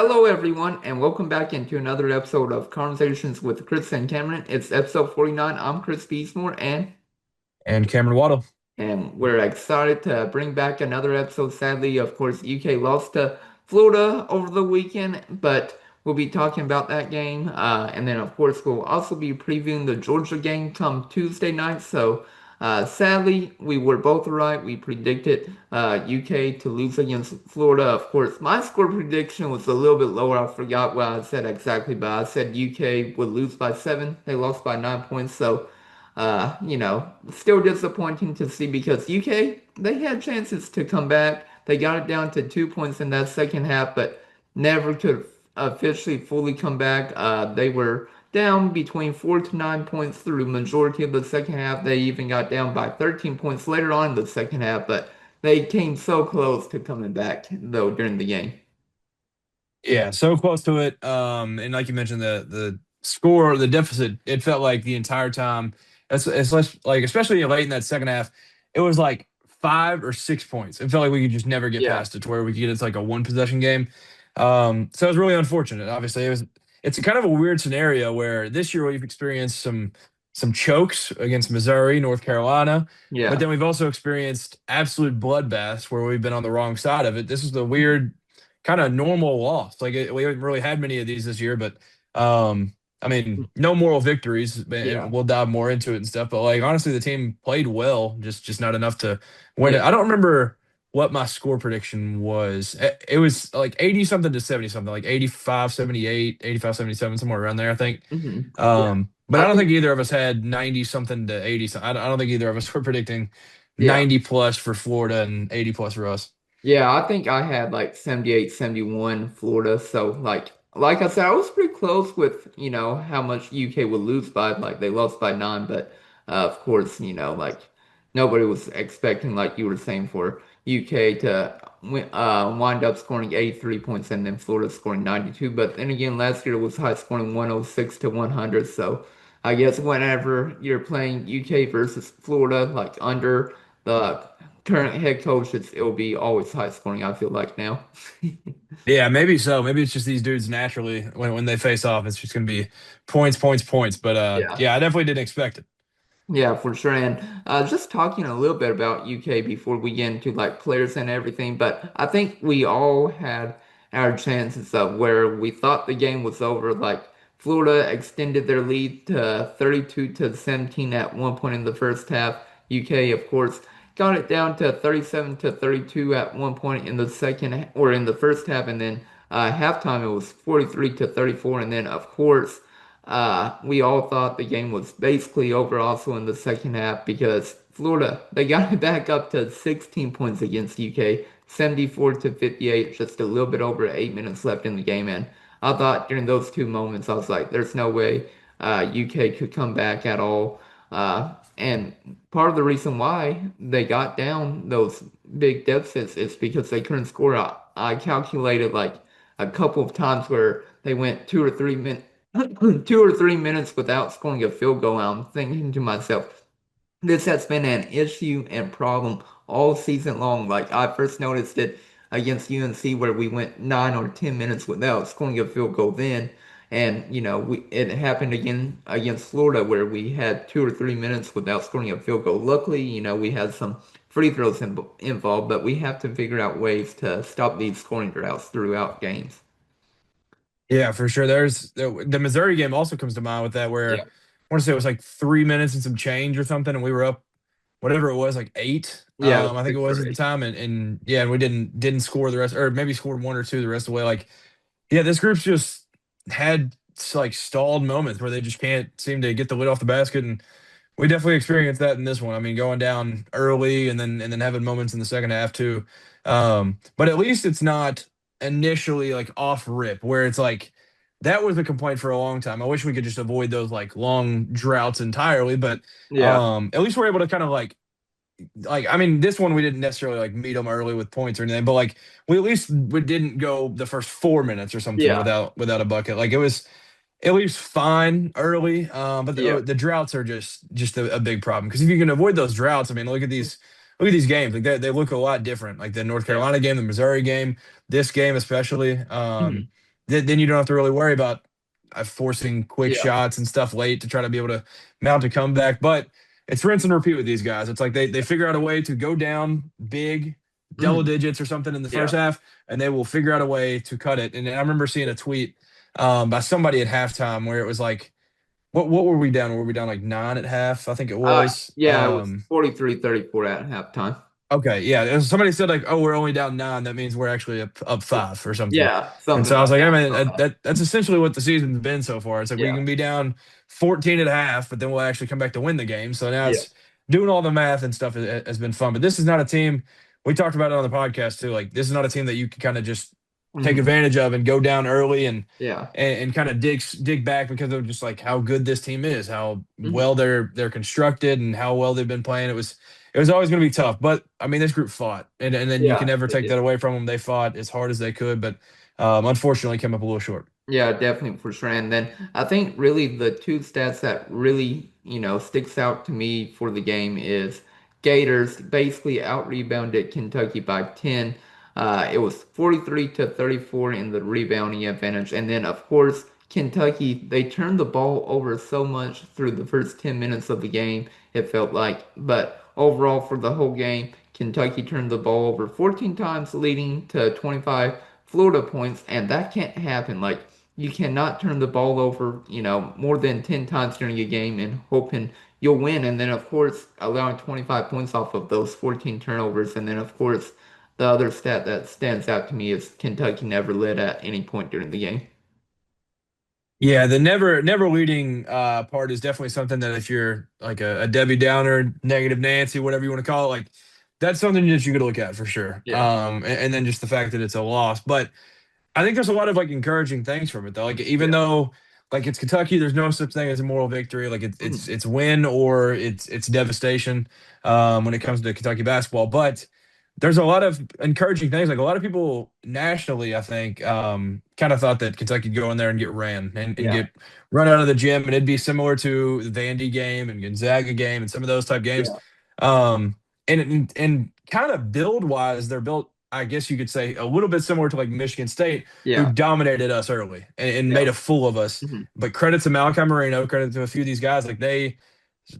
Hello, everyone, and welcome back into another episode of Conversations with Chris and Cameron. It's episode 49. I'm Chris Beesmore, And Cameron Waddle. and we're excited to bring back another episode. Sadly, of course, UK lost to Florida over the weekend, but we'll be talking about that game. And then, of course, we'll also be previewing the Georgia game come Tuesday night. Sadly, we were both right. We predicted UK to lose against Florida. Of course, my score prediction was a little bit lower. I forgot what I said exactly, but I said UK would lose by 7. They lost by 9 points. Still disappointing to see because UK, they had chances to come back. They got it down to 2 points in that second half, but never could officially fully come back. They were down between 4 to 9 points through majority of the second half. They even got down by 13 points later on in the second half, but they came so close to coming back though during the game. Yeah, so close to it. And like you mentioned, the score, the deficit, it felt like the entire time. It's less like, especially late in that second half, it was like 5 or 6 points. It felt like we could just never get Yeah. past it to where we could get it's like a one possession game. So it was really unfortunate. Obviously, it's kind of a weird scenario where this year we've experienced some chokes against Missouri, North Carolina, but Yeah. then we've also experienced absolute bloodbaths where we've been on the wrong side of it. This is the weird kind of normal loss. We haven't really had many of these this year, but I mean, no moral victories. Yeah. And we'll dive more into it and stuff. But like honestly, the team played well, just not enough to win it. Yeah. I don't remember what my score prediction was. It was like 80 something to 70 something, like 85, 78, 85, 77, somewhere around there, I think. Yeah. But I I don't think think either of us had 90 something to 80 something. I don't think either of us were predicting yeah. 90 plus for Florida and 80 plus for us. Yeah, I think I had like 78, 71 Florida. So like I said, I was pretty close with, how much UK would lose by. Like they lost by 9, but of course, nobody was expecting, like you were saying, for UK to wind up scoring 83 points and then Florida scoring 92. But then again, last year it was high scoring 106 to 100. So I guess whenever you're playing UK versus Florida, like under the current head coach, it'll be always high scoring, I feel like now. Yeah, maybe so. Maybe it's just these dudes naturally when they face off, it's just gonna be points, points, points. But Yeah. yeah, I definitely didn't expect it. Yeah, for sure. And just talking a little bit about UK before we get into like players and everything, but I think we all had our chances of where we thought the game was over. Like Florida extended their lead to 32 to 17 at one point in the first half. UK, of course, got it down to 37 to 32 at one point in the or in the first half, and then halftime it was 43 to 34, and then of course. We all thought the game was basically over also in the second half because Florida, they got it back up to 16 points against UK, 74 to 58, just a little bit over 8 minutes left in the game. And I thought during those two moments, I was like, there's no way UK could come back at all. And part of the reason why they got down those big deficits is because they couldn't score. I calculated like a couple of times where they went 2 or 3 minutes 2 or 3 minutes without scoring a field goal. I'm thinking to myself, this has been an issue and problem all season long. Like I first noticed it against UNC where we went 9 or 10 minutes without scoring a field goal then. And it happened again against Florida where we had 2 or 3 minutes without scoring a field goal. Luckily, we had some free throws involved, but we have to figure out ways to stop these scoring droughts throughout games. Yeah, for sure. There's the Missouri game also comes to mind with that where Yeah. I want to say it was like 3 minutes and some change or something, and we were up whatever it was, like eight. Yeah, it was I think it six was or at the eight. time, and yeah, and we didn't score the rest, or maybe scored one or two the rest of the way. Like, yeah, this group's just had like stalled moments where they just can't seem to get the lid off the basket, and we definitely experienced that in this one. I mean, going down early and then having moments in the second half too. But at least it's not initially like off rip where it's like that was a complaint for a long time. I wish we could just avoid those like long droughts entirely, but Yeah. at least we're able to kind of like I mean this one we didn't necessarily like meet them early with points or anything, but like we didn't go the first 4 minutes or something Yeah. without a bucket. Like it was at least fine early. But Yeah. the droughts are just a big problem because if you can avoid those droughts, I mean, look at these games. Like they look a lot different. Like the North Yeah. Carolina game, the Missouri game, this game especially. then you don't have to really worry about forcing quick Yeah. shots and stuff late to try to be able to mount a comeback. But it's rinse and repeat with these guys. It's like they figure out a way to go down big, double Mhm. digits or something in the first Yeah. half, and they will figure out a way to cut it. And I remember seeing a tweet by somebody at halftime where it was like, what were we down? Were we down like 9 at half? I think it was. Yeah, it was 43-34 at halftime. Okay, yeah. Somebody said like, "Oh, we're only down 9. That means we're actually up 5 or something." Yeah, And something so I was like like, "I that. I mean, saw that. that's essentially what the season's been so far. It's like we Yeah. can be down 14 at half, but then we'll actually come back to win the game." So now Yeah. it's doing all the math and stuff has been fun. But this is not a team. We talked about it on the podcast too. Like this is not a team that you can kind of just take Mhm. advantage of and go down early Yeah. and kind of dig back because of just like how good this team is, how Mhm. well they're constructed, and how well they've been playing. It was always going to be tough, but I mean, this group fought, and then you can Yeah, never they take did. that away from them. They fought as hard as they could, but unfortunately, came up a little short. Yeah, definitely for sure. And then I think really the two stats that really, sticks out to me for the game is Gators basically out-rebounded Kentucky by 10. It was 43-34 in the rebounding advantage. And then of course, Kentucky, they turned the ball over so much through the first 10 minutes of the game, it felt like. But overall for the whole game, Kentucky turned the ball over 14 times, leading to 25 Florida points, and that can't happen. Like you cannot turn the ball over, more than 10 times during a game and hoping you'll win. And then, of course, allowing 25 points off of those 14 turnovers. And then, of course, the other stat that stands out to me is Kentucky never led at any point during the game. Yeah, the never leading part is definitely something that if you're like a Debbie Downer, negative Nancy, whatever you want to call it, like that's something that you could look at for sure. Yeah. And then just the fact that it's a loss, but I think there's a lot of like encouraging things from it though. Like even Yeah. though like it's Kentucky, there's no such thing as a moral victory. Like Mhm. it's win or it's devastation when it comes to Kentucky basketball. But there's a lot of encouraging things. Like a lot of people nationally, I think, kind of thought that Kentucky would go in there and get ran and Yeah. get run out of the gym, and it'd be similar to the Vandy game and Gonzaga game and some of those type games. Yeah. Um, and kind of build wise, they're built, I guess you could say, a little bit similar to like Michigan State, who Yeah. dominated us early and Yeah. made a fool of us. Mhm. But credit to Malachi Moreno, credit to a few of these guys, like they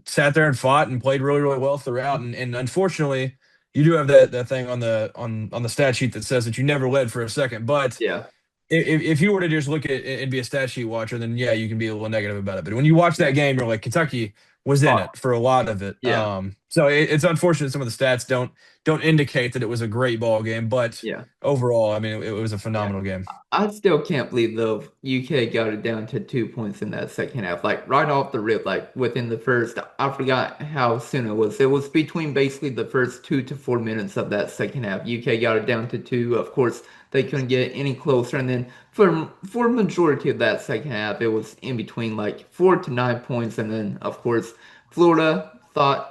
sat there and fought and played really, really well throughout. And unfortunately, you do have that thing on the stat sheet that says that you never led for a second. But Yeah. if you were to just look at it and be a stat sheet watcher, then yeah, you can be a little negative about it. But when you watch Yeah. that game, you're like Kentucky was in Fought. it for a lot of it. Yeah. So it's unfortunate some of the stats don't indicate that it was a great ball game, but Yeah. overall, I mean, it was a Yeah. phenomenal game. I still can't believe though UK got it down to 2 points in that second half. Like right off the rip, like within the first, I forgot how soon it was. It was between basically the first 2 to 4 minutes of that second half. UK got it down to two. Of course, they couldn't get any closer. And then for majority of that second half, it was in between like 4 to 9 points. And then of course,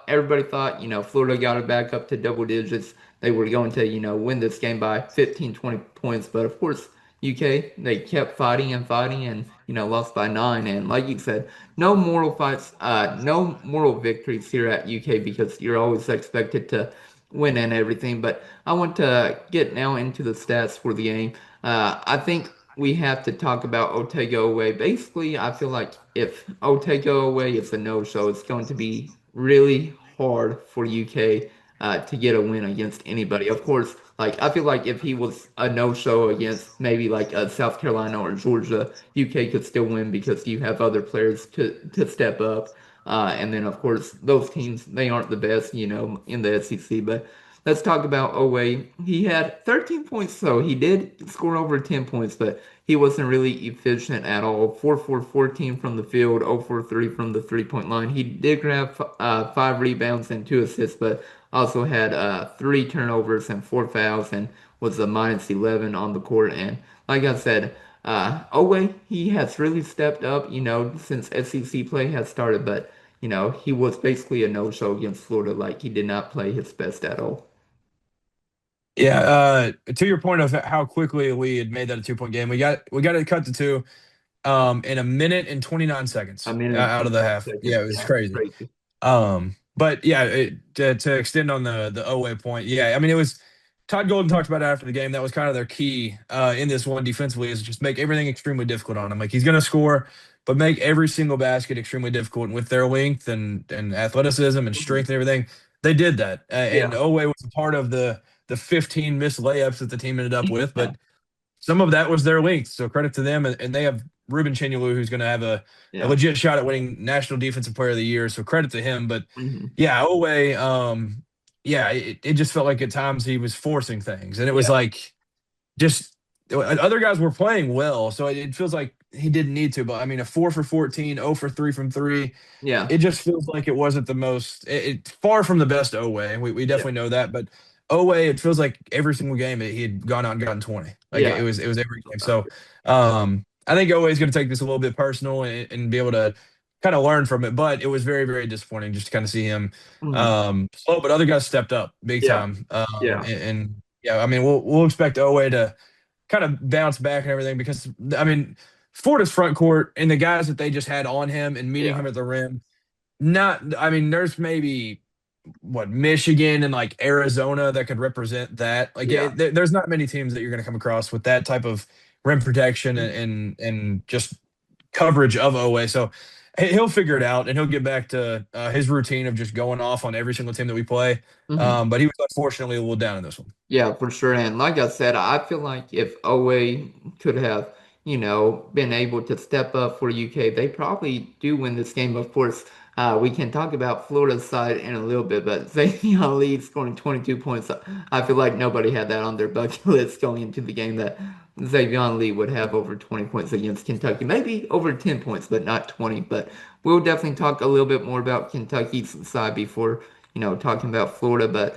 everybody thought, Florida got it back up to double digits. They were going to, win this game by 15, 20 points. But of course, UK, they kept fighting and fighting and, lost by 9. And like you said, no moral fights, no moral victories here at UK because you're always expected to win and everything. But I want to get now into the stats for the game. I think we have to talk about Otega Oweh. Basically, I feel like if Otega Oweh is a no-show, it's going to be really hard for UK to get a win against anybody. Of course, like I feel like if he was a no-show against maybe like South Carolina or Georgia, UK could still win because you have other players to step up. And then of course those teams they aren't the best, in the SEC. But let's talk about Oweh. He had 13 points, so he did score over 10 points, but he wasn't really efficient at all. 4-for-14 from the field, 0-for-3 from the three-point line. He did grab 5 rebounds and 2 assists, but also had 3 turnovers and 4 fouls and was a minus 11 on the court. And like I said, Oweh, he has really stepped up, since SEC play has started, but he was basically a no-show against Florida. Like he did not play his best at all. Yeah, to your point of how quickly we had made that a 2 point game, we got it cut to two in a minute and 29 I seconds mean, in out of the 29 half. seconds. Yeah, it was Yeah, crazy. crazy. But yeah, to extend on the Owe point, yeah, I mean Todd Golden talked about it after the game. That was kind of their key in this one defensively is just make everything extremely difficult on him. Like he's going to score, but make every single basket extremely difficult. And with their length and athleticism and Mhm. strength and everything, they did that. And Yeah. Oweh was a part of the 15 missed layups that the team ended up with, Yeah. but some of that was their length. So credit to them. And they have Ruben Chenyalu, who's going to have a Yeah. legit shot at winning National Defensive Player of the Year. So credit to him. But Mhm. yeah, Oweh, yeah, it just felt like at times he was forcing things. And it was Yeah. like just other guys were playing well. So it feels like he didn't need to. But I mean, a 4 for 14, 0 for 3 from three, Yeah. it just feels like it wasn't the most. It's far from the best Oweh, and we Yeah. definitely know that. But Oweh, it feels like every single game he had gone out and gotten 20. Like Yeah. it was every game. So I think Oweh is going to take this a little bit personal and be able to kind of learn from it. But it was very very disappointing just to kind of see him Mhm. slow. But other guys stepped up big Yeah. time. Yeah. And yeah, I mean we'll expect Oweh to kind of bounce back and everything because I mean Florida's front court and the guys that they just had on him and meeting Yeah. him at the rim not, I mean, there's maybe what Michigan and like Arizona that could represent that. Like, Yeah. there's not many teams that you're going to come across with that type of rim protection Mhm. and just coverage of Oweh. So he'll figure it out and he'll get back to his routine of just going off on every single team that we play. Mhm. But he was unfortunately a little down in this one. Yeah, for sure. And like I said, I feel like if Owe could have, been able to step up for UK, they probably do win this game. Of course, we can talk about Florida's side in a little bit, but Xaivian Lee scoring 22 points, I feel like nobody had that on their bucket list going into the game that Xaivian Lee would have over 20 points against Kentucky. Maybe over 10 points, but not 20. But we'll definitely talk a little bit more about Kentucky's side before, talking about Florida. But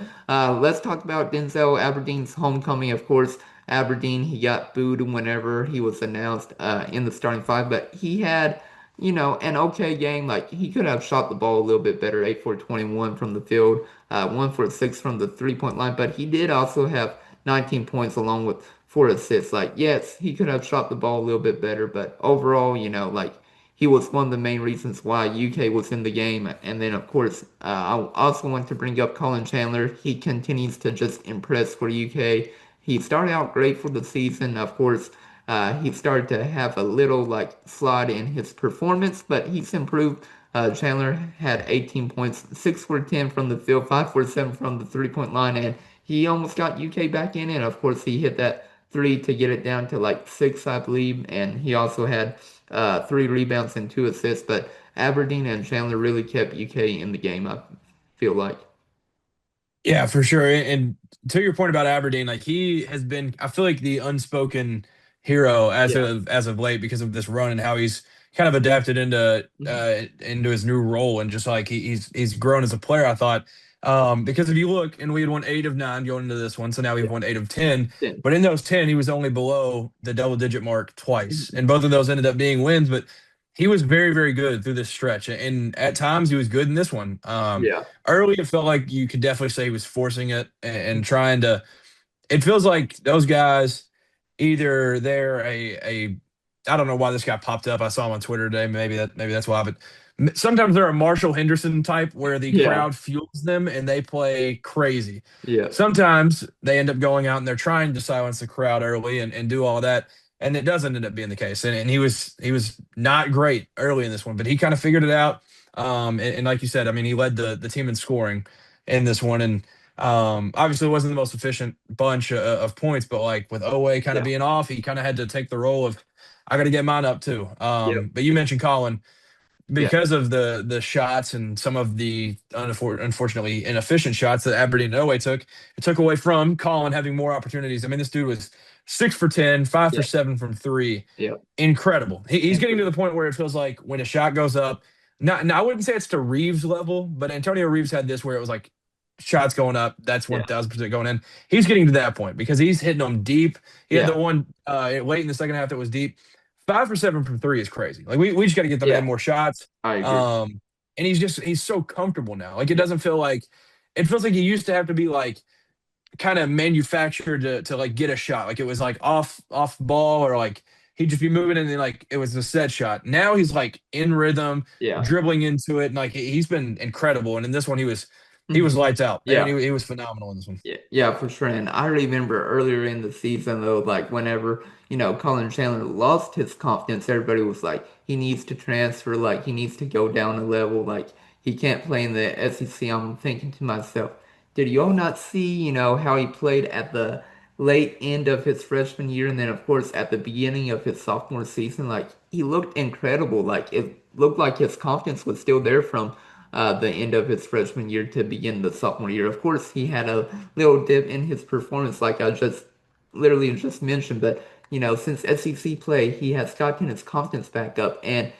let's talk about Denzel Aberdeen's homecoming. Of course, Aberdeen, he got booed whenever he was announced in the starting five, but he had, an okay game. Like he could have shot the ball a little bit better, 8 for 21 from the field, 1 for 6 from the 3-point line, but he did also have 19 points along with 4 assists. Like, yes, he could have shot the ball a little bit better, but overall, like he was one of the main reasons why UK was in the game. And then, of course, I also want to bring up Colin Chandler. He continues to just impress for UK. He started out great for the season. Of course, he started to have a little like slide in his performance, but he's improved. Chandler had 18 points, 6 for 10 from the field, 5 for 7 from the 3-point line, and he almost got UK back in. And of course, he hit that three to get it down to like 6, I believe. And he also had 3 rebounds and 2 assists. But Aberdeen and Chandler really kept UK in the game, I feel like. Yeah, for sure. And to your point about Aberdeen, like he has been, I feel like the unspoken hero Yeah. as of late because of this run and how he's kind of adapted Mhm. into his new role and just like he's grown as a player. I thought because if you look, and we had won 8 of 9 going into this one, so now we've Yeah. won 8 of 10. Then. But in those 10, he was only below the double digit mark twice, Mhm. and both of those ended up being wins. But he was very very good through this stretch, and at times he was good in this one. Yeah. Early, it felt like you could definitely say he was forcing it and trying to. It feels like those guys either they're a I don't know why this guy popped up. I saw him on Twitter today. Maybe that's why. But sometimes they're a Marshall Henderson type where the Yeah. crowd fuels them and they play crazy. Yeah. Sometimes they end up going out and they're trying to silence the crowd early and do all that. And it doesn't end up being the case. And he was not great early in this one, but he kind of figured it out. And like you said, I mean, he led the team in scoring in this one. And obviously, it wasn't the most efficient bunch of points, but like with Oweh kind of Yeah. being off, he kind of had to take the role of I got to get mine up too. Yep. But you mentioned Colin Yeah. because of the shots and some of the unfortunately inefficient shots that Aberdeen and Oweh took. It took away from Colin having more opportunities. I mean, this dude was 6 for 10, 5 for Yeah. 7 from three. Yeah. Incredible. He's getting to Improved. the point where it feels like when a shot goes up. Not, now I wouldn't say it's to Reeves level, but Antonio Reeves had this where it was like shots going up, that's Yeah. 1000% going in. He's getting to that point because he's hitting them deep. He had Yeah. the one late in the second half that was deep. 5 for 7 from three is crazy. Like we just got to get the man Yeah. more shots. I agree. Um, and he's so comfortable now. Like it Yeah. doesn't feel like it feels like he used to have to be like kind of manufactured to like get a shot. Like it was like off ball or like he'd just be moving and then like it was a set shot. Now he's like in rhythm, Yeah. dribbling into it, and like he's been incredible. And in this one, he was he was Mhm. lights out. I mean, Yeah. he was phenomenal in this one. Yeah, yeah, for sure. And I remember earlier in the season though, like whenever, Colin Chandler lost his confidence, everybody was like, he needs to transfer, like he needs to go down a level, like he can't play in the SEC. I'm thinking to myself, did y'all not see, how he played at the late end of his freshman year and then of course at the beginning of his sophomore season? Like he looked incredible. Like it looked like his confidence was still there from the end of his freshman year to begin the sophomore year. Of course, he had a little dip in his performance, like I just literally just mentioned, but since SEC play, he has gotten his confidence back up, and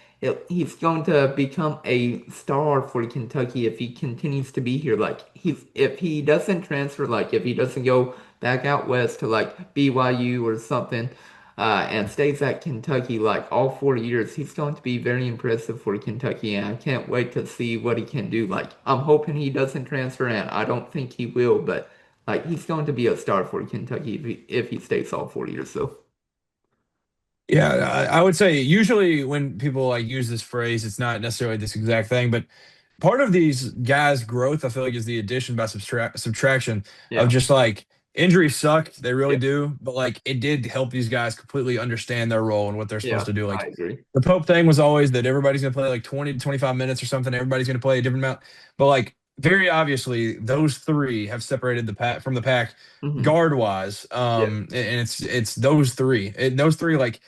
he's going to become a star for Kentucky if he continues to be here. Like if he doesn't transfer, like if he doesn't go back out west to like BYU or something, and stays at Kentucky like all 4 years, he's going to be very impressive for Kentucky, and I can't wait to see what he can do. Like, I'm hoping he doesn't transfer, and I don't think he will, but like he's going to be a star for Kentucky if he stays all 4 years. So, Yeah, I would say usually when people like use this phrase, it's not necessarily this exact thing, but part of these guys' growth, I feel like, is the addition by subtraction of yeah, just like injuries suck, they really yeah, do, but like it did help these guys completely understand their role and what they're supposed yeah, to do. I Like agree. the Pope thing was always that everybody's gonna play like 20 to 25 minutes or something, everybody's gonna play a different amount, but like very obviously those three have separated the pack from the pack Hmm. guard wise. Yeah, And it's those three. Those three like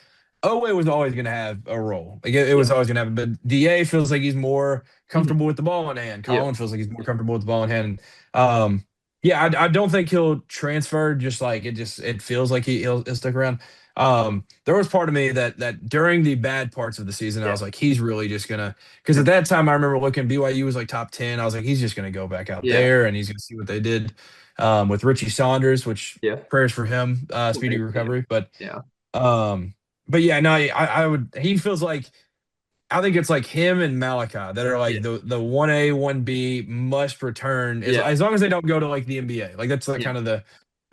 Oweh was always going to have a role. Like it yeah, was always going to have. But Da feels like he's more hmm, comfortable with the ball in hand. yeah, Colin feels like he's more comfortable with the ball in hand. Um, yeah, I don't think he'll transfer. Just like it feels like he'll stick around. There was part of me that during the bad parts of the season, I yeah, was like, he's really just gonna. Because yeah, at that time, I remember looking BYU was like top 10. I was like, he's just gonna go back out yeah, there and he's gonna see what they did with Richie Saunders, which yeah. prayers for him, speedy Right, yeah, recovery. yeah, Um, but yeah, no, I would. He feels like I think it's like him and Malachi that are yeah, like the 1A 1B must return yeah, as long as they don't go to like the NBA. Like that's like yeah, kind of the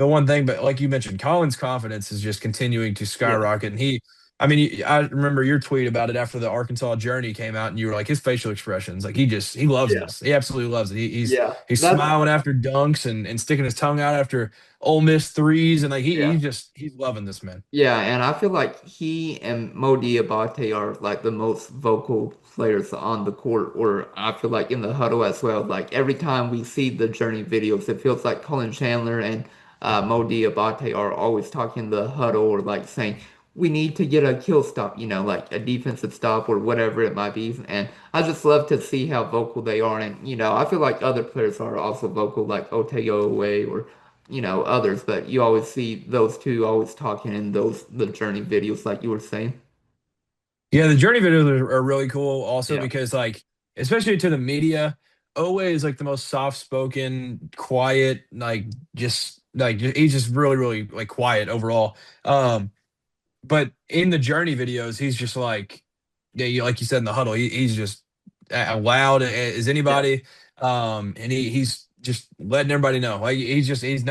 one thing. But like you mentioned, Colin's confidence is just continuing to yeah, skyrocket, and I mean, I remember your tweet about it after the Arkansas Journey came out, and you were like his facial expressions, like he loves yeah, this. He absolutely loves it. yeah. He's That's smiling after dunks and sticking his tongue out after Ole Miss threes, and like yeah. he's loving this, man. Yeah, and I feel like he and Mo Diabate are like the most vocal players on the court, or I feel like in the huddle as well. Like every time we see the journey videos, it feels like Colin Chandler and Mo Diabate are always talking in the huddle or like saying, we need to get a kill stop, like a defensive stop or whatever it might be. And I just love to see how vocal they are. And, I feel like other players are also vocal, like Otega Oweh or others, but you always see those two always talking in the journey videos, like you were saying. Yeah, the journey videos are really cool also Yeah, because like especially to the media, Owe is like the most soft-spoken, quiet, like he's just really, really like quiet overall. But in the journey videos, he's just like yeah, like you said in the huddle, he's just loud as yeah, anybody. And he's just letting everybody know. Like he's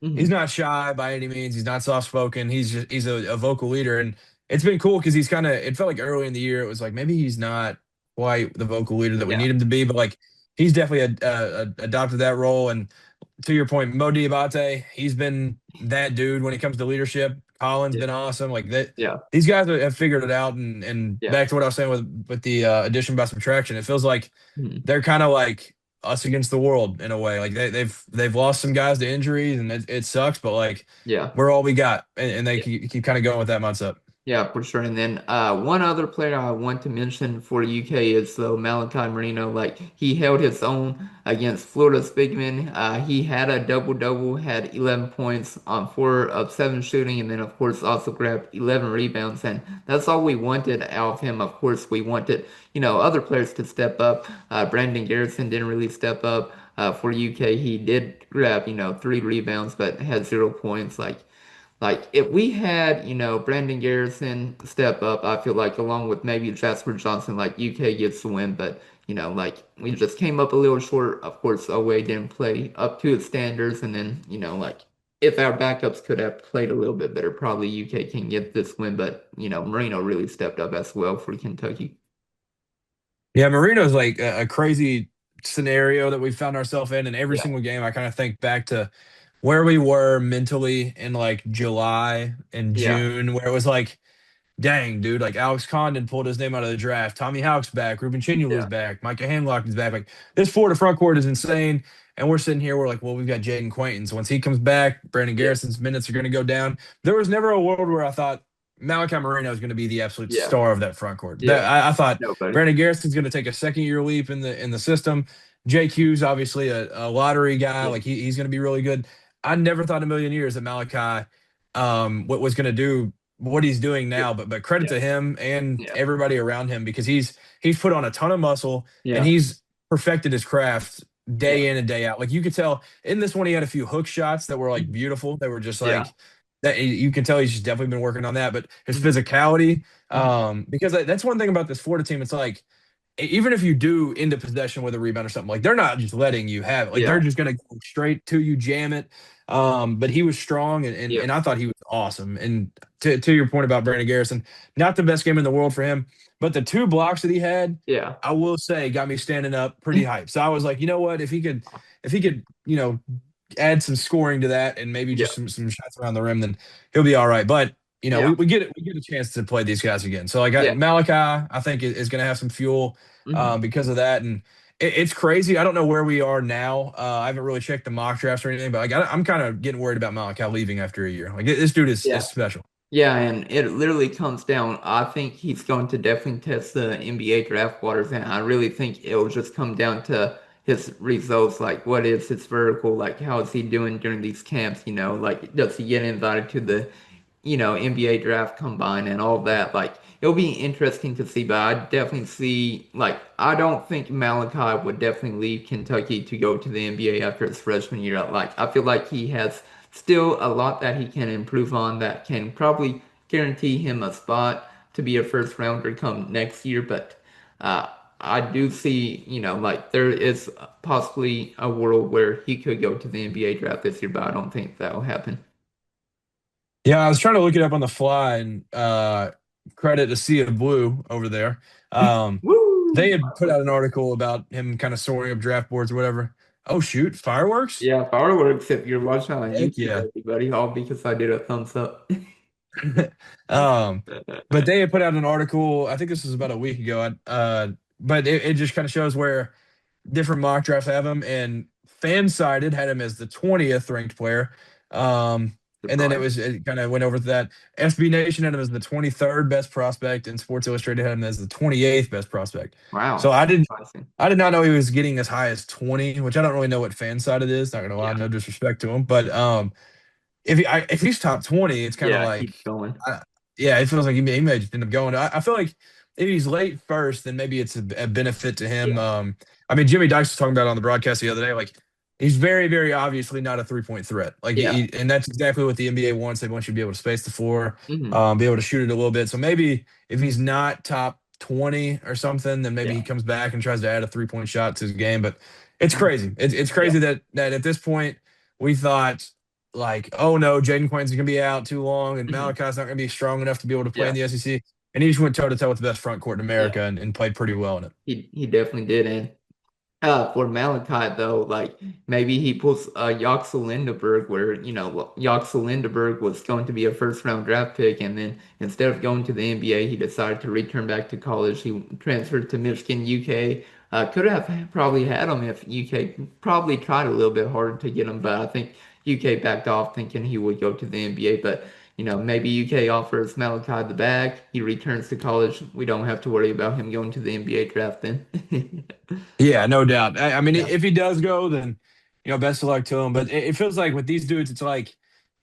hmm, not shy by any means. He's not soft spoken. He's a vocal leader, and it's been cool because he's kind of. It felt like early in the year it was like maybe he's not quite the vocal leader that we yeah, need him to be, but like he's definitely adopted that role. And to your point, Mo Diabate, he's been that dude when it comes to leadership. Colin's yeah, been awesome. Like that, yeah, these guys have figured it out. And yeah, back to what I was saying with the addition by subtraction, it feels like mhm, they're kind of like us against the world in a way. Like they've lost some guys to injuries, and it sucks. But like yeah. we're all we got, and they keep kind of going with that mindset. Yeah, for sure. And then one other player I want to mention for UK is Malachi Moreno. Like he held his own against Florida's big men. He had a double-double, had 11 points on 4 of 7 shooting, and then of course also grabbed 11 rebounds. And that's all we wanted out of him. Of course, we wanted other players to step up. Brandon Garrison didn't really step up. For UK, he did grab 3 rebounds, but had 0 points. Like if we had, Brandon Garrison step up, I feel like along with maybe Jasper Johnson, like UK gets the win, but like we just came up a little short. Of course, Oweh didn't play up to its standards, and then, like if our backups could have played a little bit better, probably UK can get this win, but Marino really stepped up as well for Kentucky. Yeah, Marino's like a crazy. scenario that we found ourselves in. And every Yeah. single game, I kind of think back to where we were mentally in like July and Yeah. June, where it was like, dang, dude, like Alex Condon pulled his name out of the draft. Tommy Houck's back. Ruben Chinula's Yeah. back. Micah Hanlock is back. Like this Florida front court is insane. And we're sitting here, we're like, well, we've got Jaden Quaintance. Once he comes back, Brandon Yeah. Garrison's minutes are going to go down. There was never a world where I thought Malachi Moreno is going to be the absolute Yeah. star of that front court. Yeah. I thought Nobody. Brandon Garrison's going to take a second year leap in the system. JQ's obviously a lottery guy. Yeah. Like he's going to be really good. I never thought in a million years that Malachi what was going to do what he's doing Yeah. now, but credit Yeah. to him and Yeah. everybody around him because he's put on a ton of muscle and Yeah. he's perfected his craft Yeah. day in and day out. Like you could tell in this one, he had a few hook shots that were like Mhm. beautiful. They were just Yeah. like that. You can tell he's just definitely been working on that. But his Mhm. physicality, Mhm. because that's one thing about this Florida team. It's like even if you do into possession with a rebound or something, like they're not just letting you have it. Like they're Yeah. just gonna go straight to you, jam it. But he was strong and Yep. I thought he was awesome. And to your point about Brandon Garrison, not the best game in the world for him, but the two blocks that he had, Yeah. I will say, got me standing up pretty hyped. So I was like, you know what, if he could, add some scoring to that and maybe Yeah. just some shots around the rim, then he'll be all right. But Yeah. we get a chance to play these guys again. So like Yeah. Malachi, I think is going to have some fuel Mhm. because of that, and it's crazy. I don't know where we are now. I haven't really checked the mock drafts or anything, but like I'm kind of getting worried about Malachi leaving after a year. Like this dude Yeah. is special. Yeah, and it literally comes down. I think he's going to definitely test the NBA draft waters, and I really think it'll just come down to his results. Like, what is his vertical? Like, how is he doing during these camps? Like, does he get invited to the, NBA draft combine and all that? Like, it'll be interesting to see, but I definitely see, like, I don't think Malachi would definitely leave Kentucky to go to the NBA after his freshman year. Like, I feel like he has still a lot that he can improve on that can probably guarantee him a spot to be a first rounder come next year. But uh, I do see, like there is possibly a world where he could go to the NBA draft this year, but I don't think that'll happen. Yeah, I was trying to look it up on the fly, and credit to Sea of Blue over there. They Woo! had put out an article about him kind of soaring up draft boards or whatever. Oh shoot, fireworks! Yeah, fireworks if you're watching on Heck YouTube, yeah. everybody, all because I did a thumbs up. um, but they had put out an article. I think this was about a week ago. But it just kind of shows where different mock drafts have him, and FanSided had him as the 20th ranked player. Um, and then Surprise. it kind of went over to that. SB Nation had him as the 23rd best prospect, and Sports Illustrated had him as the 28th best prospect. So Wow. Surprising. I did not know he was getting as high as 20, which I don't really know what FanSided is. Not gonna lie, Yeah. no disrespect to him, but if he's top 20, it's kind of Yeah, like, keep going. uh, yeah, it feels like he may just end up going. I feel like if he's late first, then maybe it's a benefit to him. Yeah. I mean, Jimmy Dykes was talking about it on the broadcast the other day. Like, he's very, very obviously not a 3-point threat. Like, Yeah. and that's exactly what the NBA wants. They want you to be able to space the floor, Hmm. be able to shoot it a little bit. So maybe if he's not top 20 or something, then maybe he Yeah. comes back and tries to add a 3-point shot to his game. But it's crazy. It's Yeah. crazy that at this point we thought like, oh no, Jaden Quaint's gonna be out too long, and Mhm. Malachi's not gonna be strong enough to be able to play in Yeah. the SEC. And he just went toe to toe with the best front court in Yeah. America and played pretty well in it. He definitely did. And for Malachi though, like maybe he pulls Yoxel Lindeberg where, Yoxel Lindeberg was going to be a first round draft pick and then instead of going to the NBA, he decided to return back to college. He transferred to Michigan, UK. Could have probably had him if UK probably tried a little bit harder to get him, but I think UK backed off thinking he would go to the NBA. But maybe UK offers Malachi the bag. He returns to college. We don't have to worry about him going to the NBA draft then. Yeah, no doubt. I mean, Yeah. if he does go, then best of luck to him. But it feels like with these dudes, it's like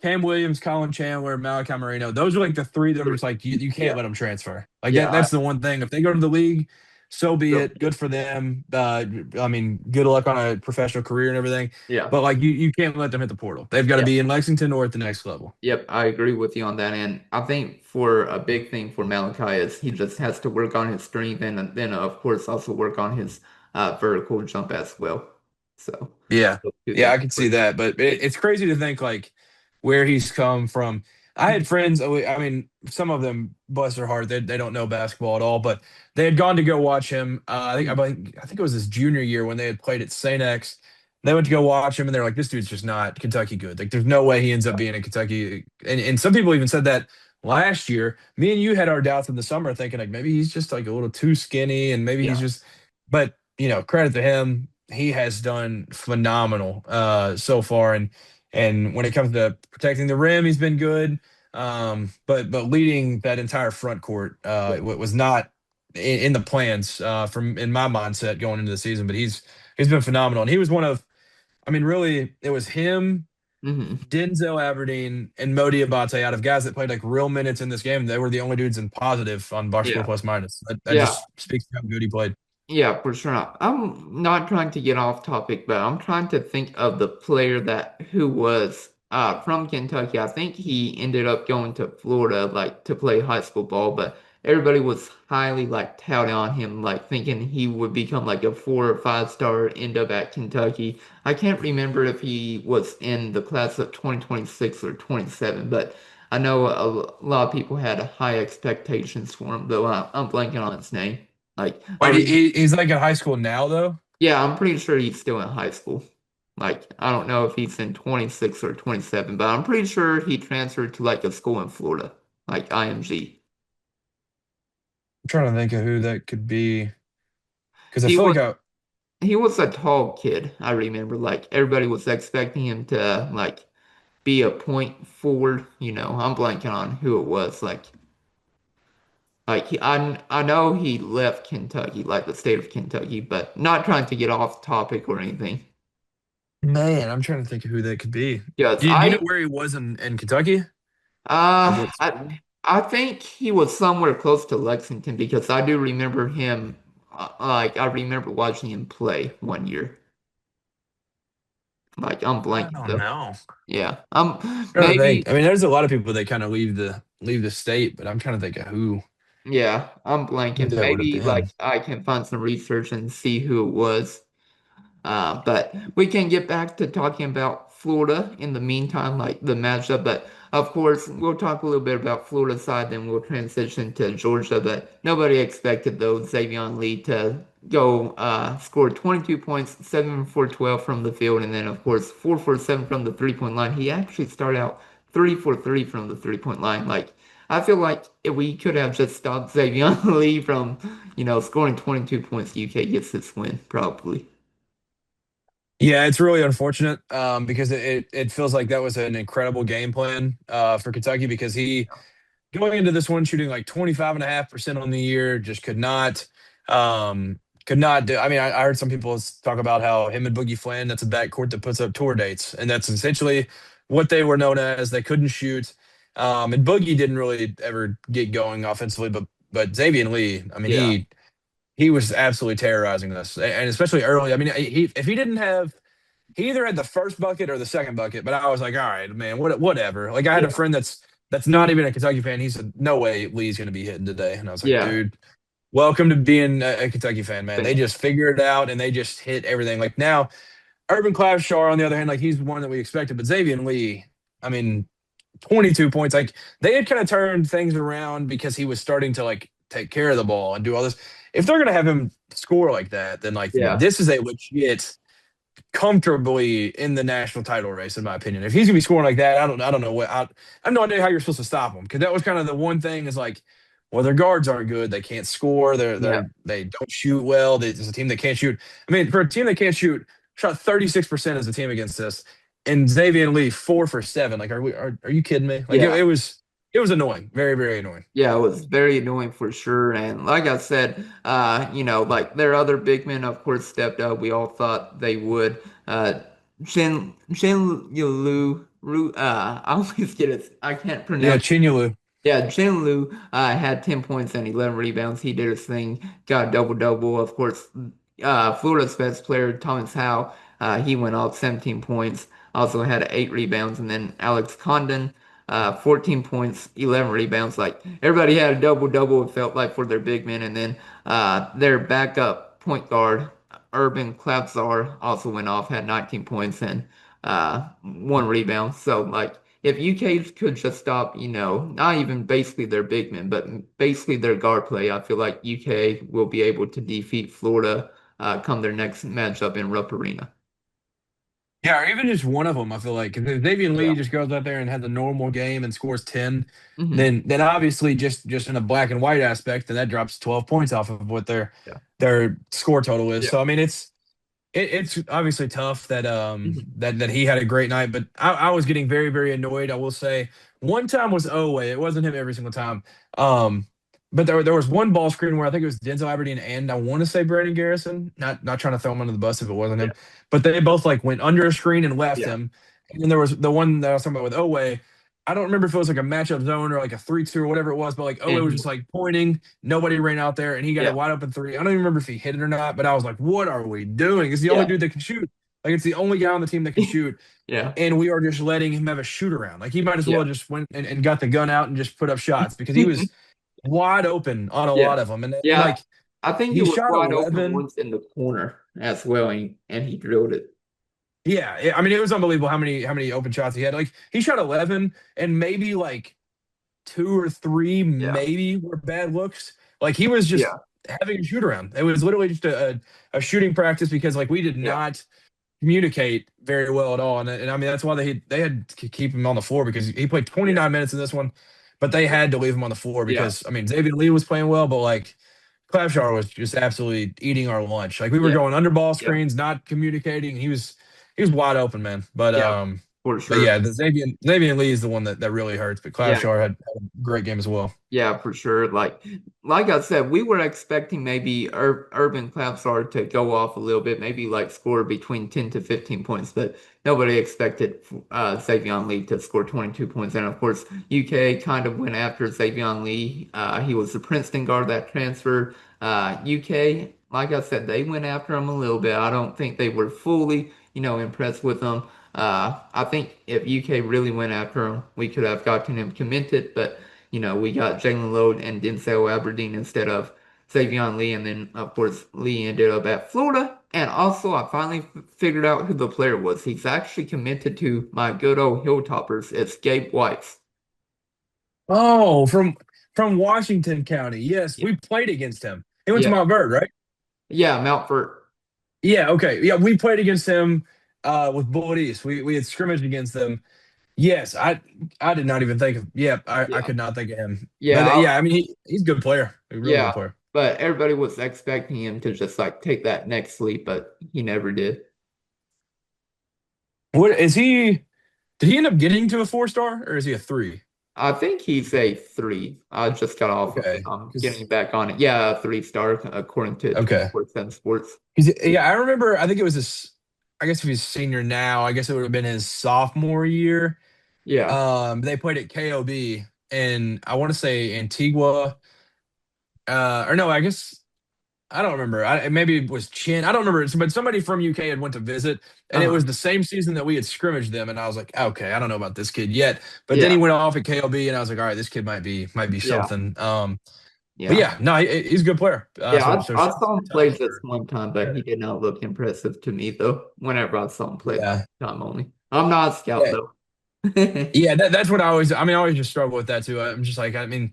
Cam Williams, Colin Chandler, Malachi Moreno. Those are like the three that are just like you can't Yeah. let them transfer. Like Yeah. that's the one thing. If they go to the league, so be So, it. Good for them. I mean, good luck on a professional career and everything. yeah. But like you can't let them hit the portal. They've got to Yeah. be in Lexington or at the next level. Yep. I agree with you on that. And I think for a big thing for Malachi is he just has to work on his strength and then, of course, also work on his vertical jump as well. So, Yeah. let's do Yeah, I that can see for sure. that. But Yeah. it's crazy to think like where he's come from. I had friends. I mean, some of them, bless their heart, they don't know basketball at all, but they had gone to go watch him. I think it was his junior year when they had played at St. X. They went to go watch him, and they're like, "This dude's just not Kentucky good. Like, there's no way he ends up being in Kentucky." And some people even said that last year. Me and you had our doubts in the summer, thinking like maybe he's just like a little too skinny, and maybe he's Yeah. just. But credit to him, he has done phenomenal so far, and when it comes to protecting the rim, he's been good. But leading that entire front court was not in the plans from in my mindset going into the season. But he's been phenomenal, and he was one of, I mean, really, it was him, Hmm. Denzel Aberdeen, and Modi Abate out of guys that played like real minutes in this game. They were the only dudes in positive on box score Yeah. plus minus. That Yeah. just speaks to how good he played. Yeah, for sure. I'm not trying to get off topic, but I'm trying to think of the player that who was from Kentucky. I think he ended up going to Florida like to play high school ball, but everybody was highly like touting on him, like thinking he would become like a 4 or 5 star, end up at Kentucky. I can't remember if he was in the class of 2026 or 27, but I know a lot of people had high expectations for him, though I'm blanking on his name. Like I Wait, remember, he's like in high school now though. yeah, I'm pretty sure he's still in high school. Like I don't know if he's in 26 or 27, but I'm pretty sure he transferred to like a school in Florida, like IMG. I'm trying to think of who that could be because I He feel was like I. he was a tall kid. I remember like everybody was expecting him to like be a point forward. I'm blanking on who it was. I know he left Kentucky, like the state of Kentucky, but not trying to get off topic or anything. Man, I'm trying to think of who that could be. Yes, Do you know where he was in Kentucky? Like Uh, what I school? I think he was somewhere close to Lexington because I do remember him. Like I remember watching him play one year. Like I'm I blanking don't though. know. Yeah. Trying to Maybe. think. I mean, there's a lot of people that kind of leave the state, but I'm trying to think of Yeah, I'm who blanking. that would have Maybe like been. I can find some research and see who it was. But we can get back to talking about Florida in the meantime, like the matchup. But of course, we'll talk a little bit about Florida side, then we'll transition to Georgia. But nobody expected though Xaivian Lee to go score 22 points, 7 for 12 from the field, and then of course 4 for 7 from the 3-point line. He actually started out 3 for 3 from the 3-point line. Like I feel like if we could have just stopped Xaivian Lee from, scoring 22 points, UK gets this win probably. Yeah, it's really unfortunate because it feels like that was an incredible game plan for Kentucky because he going into this one shooting like 25.5% on the year, just could not do. I mean, I heard some people talk about how him and Boogie Flan, that's a backcourt that puts up tour dates, and that's essentially what they were known as. They couldn't shoot. And Boogie didn't really ever get going offensively, but Xavier Lee, I mean, Yeah. he was absolutely terrorizing us, and especially early. I mean, if he didn't have, he either had the first bucket or the second bucket, but I was like, all right, man, whatever. Like I had a Yeah. friend that's not even a Kentucky fan. He said, no way Lee's going to be hitting today, and I was like, Yeah. dude, welcome to being a Kentucky fan, man. They Fan. just figure it out and they just hit everything. Like now, Urban Clapshar, on the other hand, like he's one that we expected, but Xavier Lee, I mean, 22 points. Like they had kind of turned things around because he was starting to like take care of the ball and do all this. If they're gonna have him score like that, then like Yeah. this is a legit comfortably in the national title race, in my opinion. If he's gonna be scoring like that, I don't know I have no idea how you're supposed to stop him because that was kind of the one thing is like, well, their guards aren't good. They can't score. Yeah. They don't shoot well. It's a team that can't shoot. I mean, for a team that can't shoot, shot 36% as a team against us, and Xavier Lee 4 for 7. Like, are you kidding me? Like Yeah. it was annoying, very very annoying. Yeah. It was very annoying for sure. And like I said, like their other big men, of course, stepped up. We all thought they would. Shin Lu, I always get it. I can't Yeah, pronounce. Chinyalu. Yeah, Jin Lu had 10 points and 11 rebounds. He did his thing, got a double-double. Of course, Florida's best player, Thomas Howe, he went off 17 points, also had 8 rebounds. And then Alex Condon, 14 points, 11 rebounds. Like, everybody had a double-double, it felt like, for their big men. And then their backup point guard, Urban Klapsar, also went off, had 19 points and 1 rebound. So, like, if UK could just stop, not even basically their big men, but basically their guard play, I feel like UK will be able to defeat Florida come their next matchup in Rupp Arena. Yeah, or even just one of them. I feel like if Xaivian Yeah. Lee just goes out there and has a normal game and scores 10, Hmm. then obviously just in a black and white aspect, then that drops 12 points off of what Yeah. their score total is. Yeah. So I mean, it's obviously tough that Hmm. that he had a great night, but I was getting very very annoyed. I will say one time was Oweh. It wasn't him every single time. Um, but there was one ball screen where I think it was Denzel Aberdeen and I want to say Brandon Garrison. Not trying to throw him under the bus if it wasn't Yeah. him, but they both like went under a screen and left Yeah. him. And then there was the one that I was talking about with Oweh. I don't remember if it was like a matchup zone or like a 3-2 or whatever it was, but like Oweh was Hmm. just like pointing. Nobody ran out there, and he got a Yeah. wide open three. I don't even remember if he hit it or not, but I was like, "What are we doing? It's the only Yeah. dude that can shoot. Like it's the only guy on the team that can shoot, Yeah. and we are just letting him have a shoot around. Like he might as Yeah. well just went and got the gun out and just put up shots because he was wide open on a Yeah. lot of them, and Yeah. like I think he he was shot wide open 11. once in the corner as well, and he drilled it. Yeah, I mean it was unbelievable how many open shots he had. Like he shot 11, and maybe like two or three Yeah. maybe were bad looks. Like he was just Yeah. having a shoot around. It was literally just a shooting practice because like we did Yeah. not communicate very well at all. And I mean that's why they had to keep him on the floor because he played Yeah. 29 minutes in this one, but they had to leave him on the floor Yeah. because I mean Xaivian Lee was playing well, but like Clapshar was just absolutely eating our lunch. Like we were Yeah. going under ball Yeah. screens, not communicating. He was wide open, man. But Yeah. For but sure. yeah, the Xaivian Lee is the one that really hurts. But Yeah. Clapshar had a great game as well. Yeah, for sure. Like I said, we were expecting maybe Urban Clapsar to go off a little bit, maybe like score between 10 to 15 points, but nobody expected Xaivian Lee to score 22 points. And of course, UK kind of went after Xaivian Lee. He was the Princeton guard that transferred. UK, like I said, they went after him a little bit. I don't think they were fully, impressed with him. I think if UK really went after him, we could have gotten him committed, but we got Jalen Lowe and Denzel Aberdeen instead of Xaivian Lee, and then of course Lee ended up at Florida. And also, I finally figured out who the player was. He's actually committed to my good old Hilltoppers. It's Gabe Weiss. Oh, from Washington County. Yes, Yeah, we played against him. He went to yeah, Mount Bird, right? yeah. Mount Vert. Yeah, okay. Yeah, we played against him with Bullet East. We had scrimmaged against them. Yes, I did not even think of yeah, I Yeah, could not think of him. yeah, But yeah, I mean he's a good player. A real yeah. good player. But everybody was expecting him to just like take that next leap, but he never did. What is he did he end up getting to a 4 star or is he a three? I think he's a three. I just got off of it. Okay. I'm 'Cause- getting back on it. Yeah, a 3 star according to okay. 24/7 Sports. 'Cause, yeah, I remember I think it was his I guess if he's senior now, I guess it would have been his sophomore year. Yeah. They played at KOB and I want to say Antigua. Or no, I guess I don't remember. Maybe it was Chin. I don't remember. But somebody from UK had went to visit, and it Uh-huh. was the same season that we had scrimmaged them. And I was like, okay, I don't know about this kid yet. But then Yeah. he went off at KLB, and I was like, all right, this kid might be Yeah. something. But Yeah. yeah, no, he's a good player. Yeah. So I shout out saw to him play Tommy just for one time, but he did not look impressive to me though. Whenever I saw him play yeah, time only. I'm not a scout yeah, though. yeah. That's what I always just struggle with that too. I'm just like, I mean,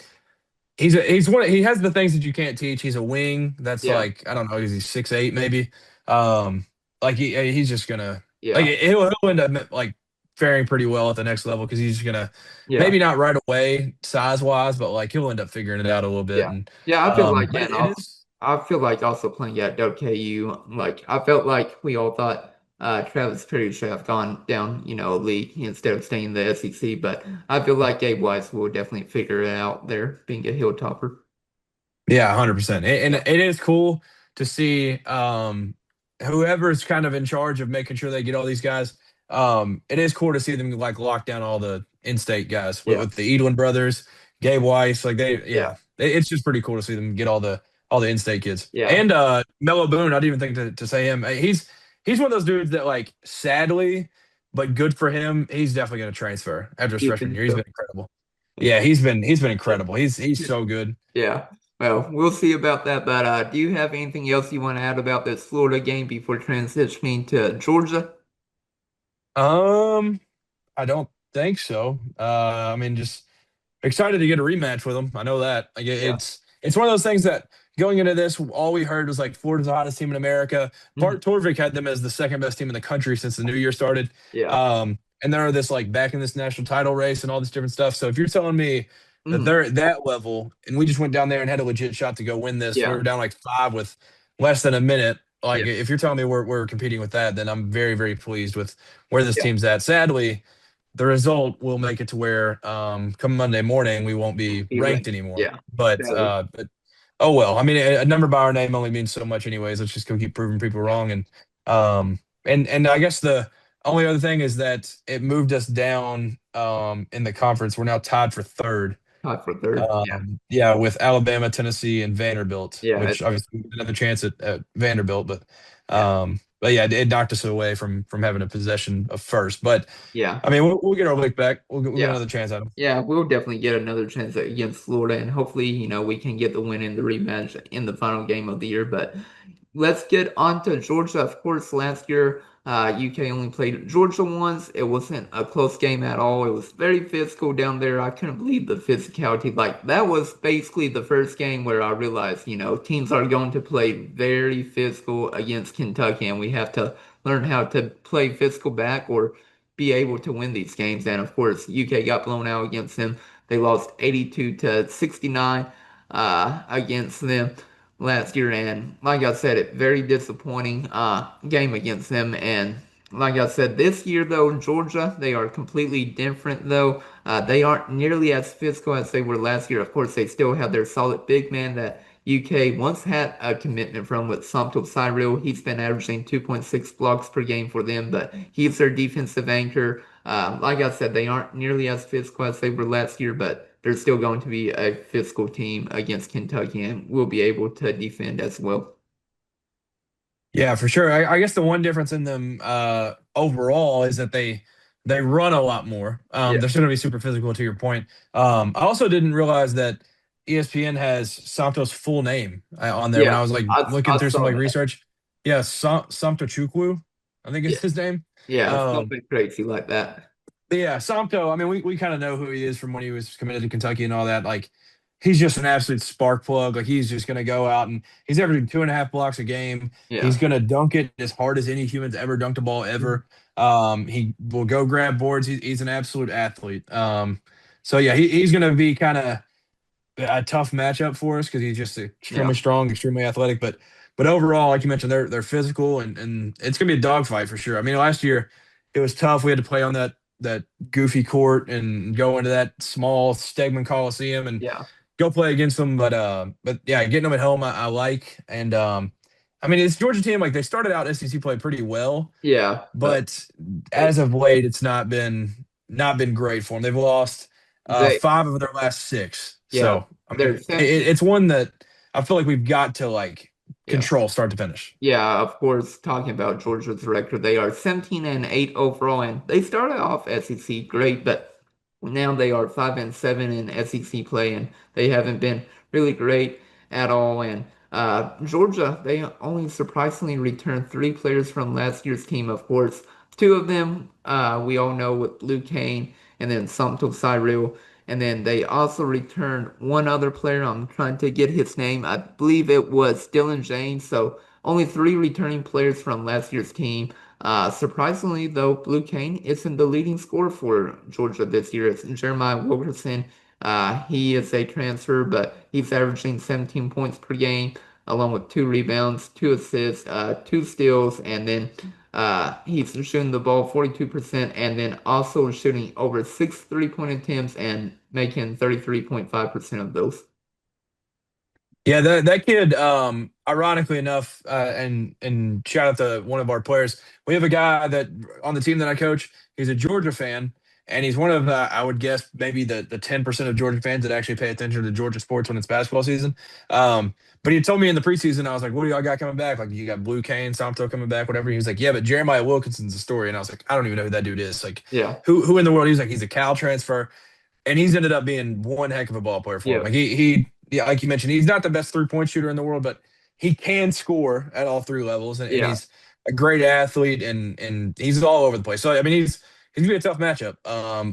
he has the things that you can't teach. He's a wing. That's Yeah. like I don't know. Is he 6'8" maybe? Like he's just gonna like Yeah. he'll end up like faring pretty well at the next level because he's gonna Yeah. maybe not right away size wise, but like he'll end up figuring it out a little bit. Yeah. And Yeah. I feel like, but and it also, is I feel like also playing at WKU, like I felt like we all thought Travis Perry should have gone down, a league instead of staying in the SEC, but I feel like Gabe Weiss will definitely figure it out there, being a hill topper. yeah, 100%. And Yeah. it is cool to see whoever's kind of in charge of making sure they get all these guys. It is cool to see them like lock down all the in-state guys Yeah. with the Edwin brothers, Gabe Weiss, like Yeah. it's just pretty cool to see them get all the in-state kids. Yeah. And Mello Boone, I didn't even think to say him. He's one of those dudes that like sadly, but good for him, he's definitely going to transfer after his You freshman think year. He's so? been incredible. Yeah, he's been Yeah. incredible. He's so good. Yeah. Well, we'll see about that. But do you have anything else you want to add about this Florida game before transitioning to Georgia? Um, I don't think so. I mean, just excited to get a rematch with them. I know that. Like Yeah. it's one of those things that going into this, all we heard was like Florida's the hottest team in America. Mhm. Bart Torvik had them as the second best team in the country since the new year started. Yeah. And they're this like back in this national title race and all this different stuff. So if you're telling me that Mhm. they're at that level and we just went down there and had a legit shot to go win this, we Yeah. were down like five with less than a minute. Yeah. Like if you're telling me we're competing with that, then I'm very, very pleased with where this Yeah. team's at. Sadly, the result will make it to where come Monday morning we won't be Be ranked ranked. anymore. Yeah. Sadly. But oh well. I mean, a number by our name only means so much, anyways. Let's just go keep proving people Yeah. wrong. And I guess the only other thing is that it moved us down in the conference. We're now tied for third. Tied for third. Yeah. Yeah, with Alabama, Tennessee, and Vanderbilt, Yeah. which obviously we have another chance at Vanderbilt, Yeah. but yeah, it knocked us away from having a possession of first. But Yeah. I mean, we'll get our lick back. We'll get Yeah. another chance at them. Yeah, we'll definitely get another chance against Florida, and hopefully, we can get the win in the rematch in the final game of the year. But let's get on to Georgia. Of course, last year, UK only played Georgia once. It wasn't a close game at all. It was very physical down there. I couldn't believe the physicality. Like, that was basically the first game where I realized, teams are going to play very physical against Kentucky, and we have to learn how to play physical back or be able to win these games. And of course, UK got blown out against them. They lost 82 to 69 against them last year. And like I said, it very disappointing game against them. And like I said, this year though, Georgia, they are completely different though. They aren't nearly as physical as they were last year. Of course, they still have their solid big man that UK once had a commitment from with Somto Cyril. He's been averaging 2.6 blocks per game for them, but he's their defensive anchor. Like I said, they aren't nearly as physical as they were last year, but they're still going to be a physical team against Kentucky and will be able to defend as well. Yeah, for sure. I guess the one difference in them overall is that they run a lot more. Yeah, They're still gonna be super physical to your point. I also didn't realize that ESPN has Santos' full name on there when yeah, I was like I looking through some saw like that. research. Yeah, Samto Chukwu, I think Yeah, is his name. yeah, Um, something crazy like that. but yeah, Somto, I mean, we kind of know who he is from when he was committed to Kentucky and all that. Like, he's just an absolute spark plug. Like, he's just going to go out and he's averaging 2.5 blocks a game. He's Yeah, going to dunk it as hard as any human's ever dunked a ball mhm, ever. He will go grab boards. He's an absolute athlete. So yeah, he's going to be kind of a tough matchup for us because he's just yeah, extremely strong, extremely athletic. But overall, like you mentioned, they're physical and it's gonna be a dogfight for sure. I mean, last year it was tough. We had to play on that goofy court and go into that small Stegman Coliseum and yeah, go play against them. But yeah, getting them at home I like. And I mean, it's Georgia team like they started out SEC play pretty well, yeah. But but they, as of late, it's not been great for them. They've lost they, five of their last six. yeah, So I they're mean, 17. it's one that I feel like we've got to like Yeah. control start to finish. Yeah, of course, talking about Georgia's record, they are 17-8 overall, and they started off SEC great, but now they are 5-7 in SEC play, and they haven't been really great at all. And Georgia, they only surprisingly returned three players from last year's team, of course. Two of them, we all know with Luke Kane and then Somto Cyril. And then they also returned one other player. I'm trying to get his name. I believe it was Dylan James. So only three returning players from last year's team. Surprisingly, though, Blue Kane isn't the leading scorer for Georgia this year. It's Jeremiah Wilkerson. He is a transfer, but he's averaging 17 points per game, along with two rebounds, two assists, two steals, and then he's shooting the ball 42%, and then also shooting over six three-point attempts and making 33.5% of those. Yeah, that kid, ironically enough, and shout out to one of our players. We have a guy that on the team that I coach. He's a Georgia fan, and he's one of I would guess maybe the 10% of Georgia fans that actually pay attention to Georgia sports when it's basketball season. But he told me in the preseason, I was like, "What do y'all got coming back? Like, you got Blue Kane, Somto coming back, whatever." He was like, "Yeah, but Jeremiah Wilkinson's the story," and I was like, "I don't even know who that dude is. Like, Yeah, who in the world?" He's like, "He's a Cal transfer." And he's ended up being one heck of a ball player for him. yeah, Like he yeah, like you mentioned, he's not the best 3-point shooter in the world, but he can score at all three levels, and yeah, he's a great athlete, and he's all over the place. So I mean, he's gonna be a tough matchup.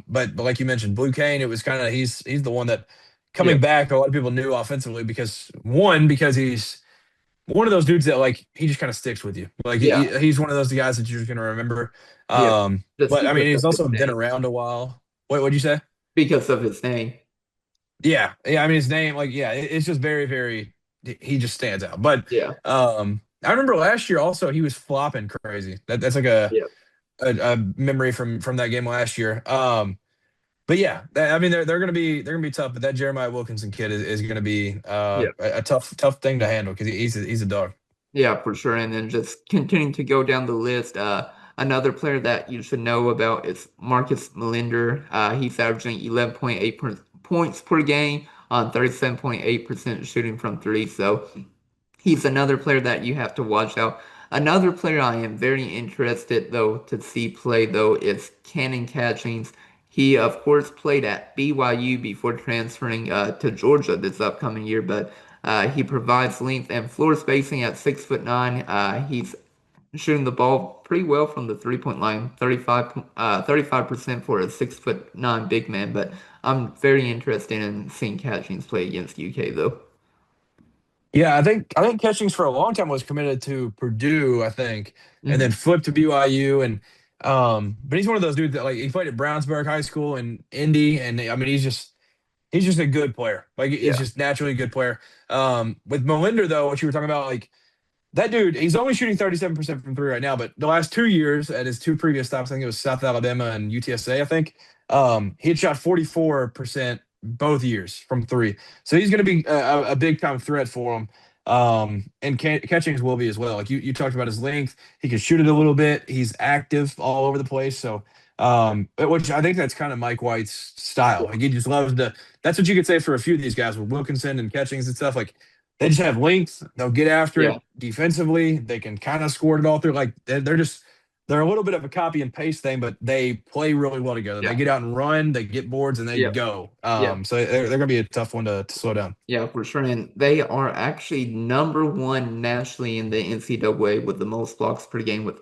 But like you mentioned, Blue Kane, it was kind of he's the one that coming Yep. back. A lot of people knew offensively because he's one of those dudes that like he just kind of sticks with you. Like Yeah. he's one of those guys that you're just gonna remember. Yep. Just But I mean, because he's of his also been name. around a while. What'd you say? Because of his name. Yeah, yeah. I mean, his name, like, yeah, it's just very, very. He just stands out. But Yeah. I remember last year also he was flopping crazy. That's like Yep. a memory from that game last year. But yeah, I mean, they're gonna be tough. But that Jeremiah Wilkinson kid is gonna be Yep. a tough thing to handle because he's a dog. Yeah, for sure. And then just continuing to go down the list, another player that you should know about is Marcus Millender. He's averaging 11.8 points per game on 37.8% shooting from three. So he's another player that you have to watch out. Another player I am very interested though to see play though is Kanon Catchings. He of course played at BYU before transferring to Georgia this upcoming year, but he provides length and floor spacing at 6'9". He's shooting the ball pretty well from the 3-point line, 35% for a 6'9" big man. But I'm very interested in seeing Catchings play against UK though. Yeah, I think Catchings for a long time was committed to Purdue, I think, and then Hmm. flipped to BYU. And but he's one of those dudes that like he played at Brownsburg High School in Indy, and I mean he's just a good player. Like he's Yeah, just naturally a good player. With Molinder though, what you were talking about, like that dude, he's only shooting 37% from three right now, but the last 2 years at his two previous stops, I think it was South Alabama and UTSA, I think, he had shot 44% both years from three. So he's going to be a big time threat for him. And Catchings will be as well. Like you talked about his length, he can shoot it a little bit. He's active all over the place. So, which I think that's kind of Mike White's style. yeah, Like he just loves to, that's what you could say for a few of these guys with Wilkinson and Catchings and stuff. Like they just have length. They'll get after yeah, it defensively. They can kind of score it all through. Like they're just they're a little bit of a copy and paste thing, but they play really well together. They yeah, get out and run. They get boards and they yeah, go. yeah. So they're going to be a tough one to slow down. Yeah, for sure. And they are actually number one nationally in the NCAA with the most blocks per game. With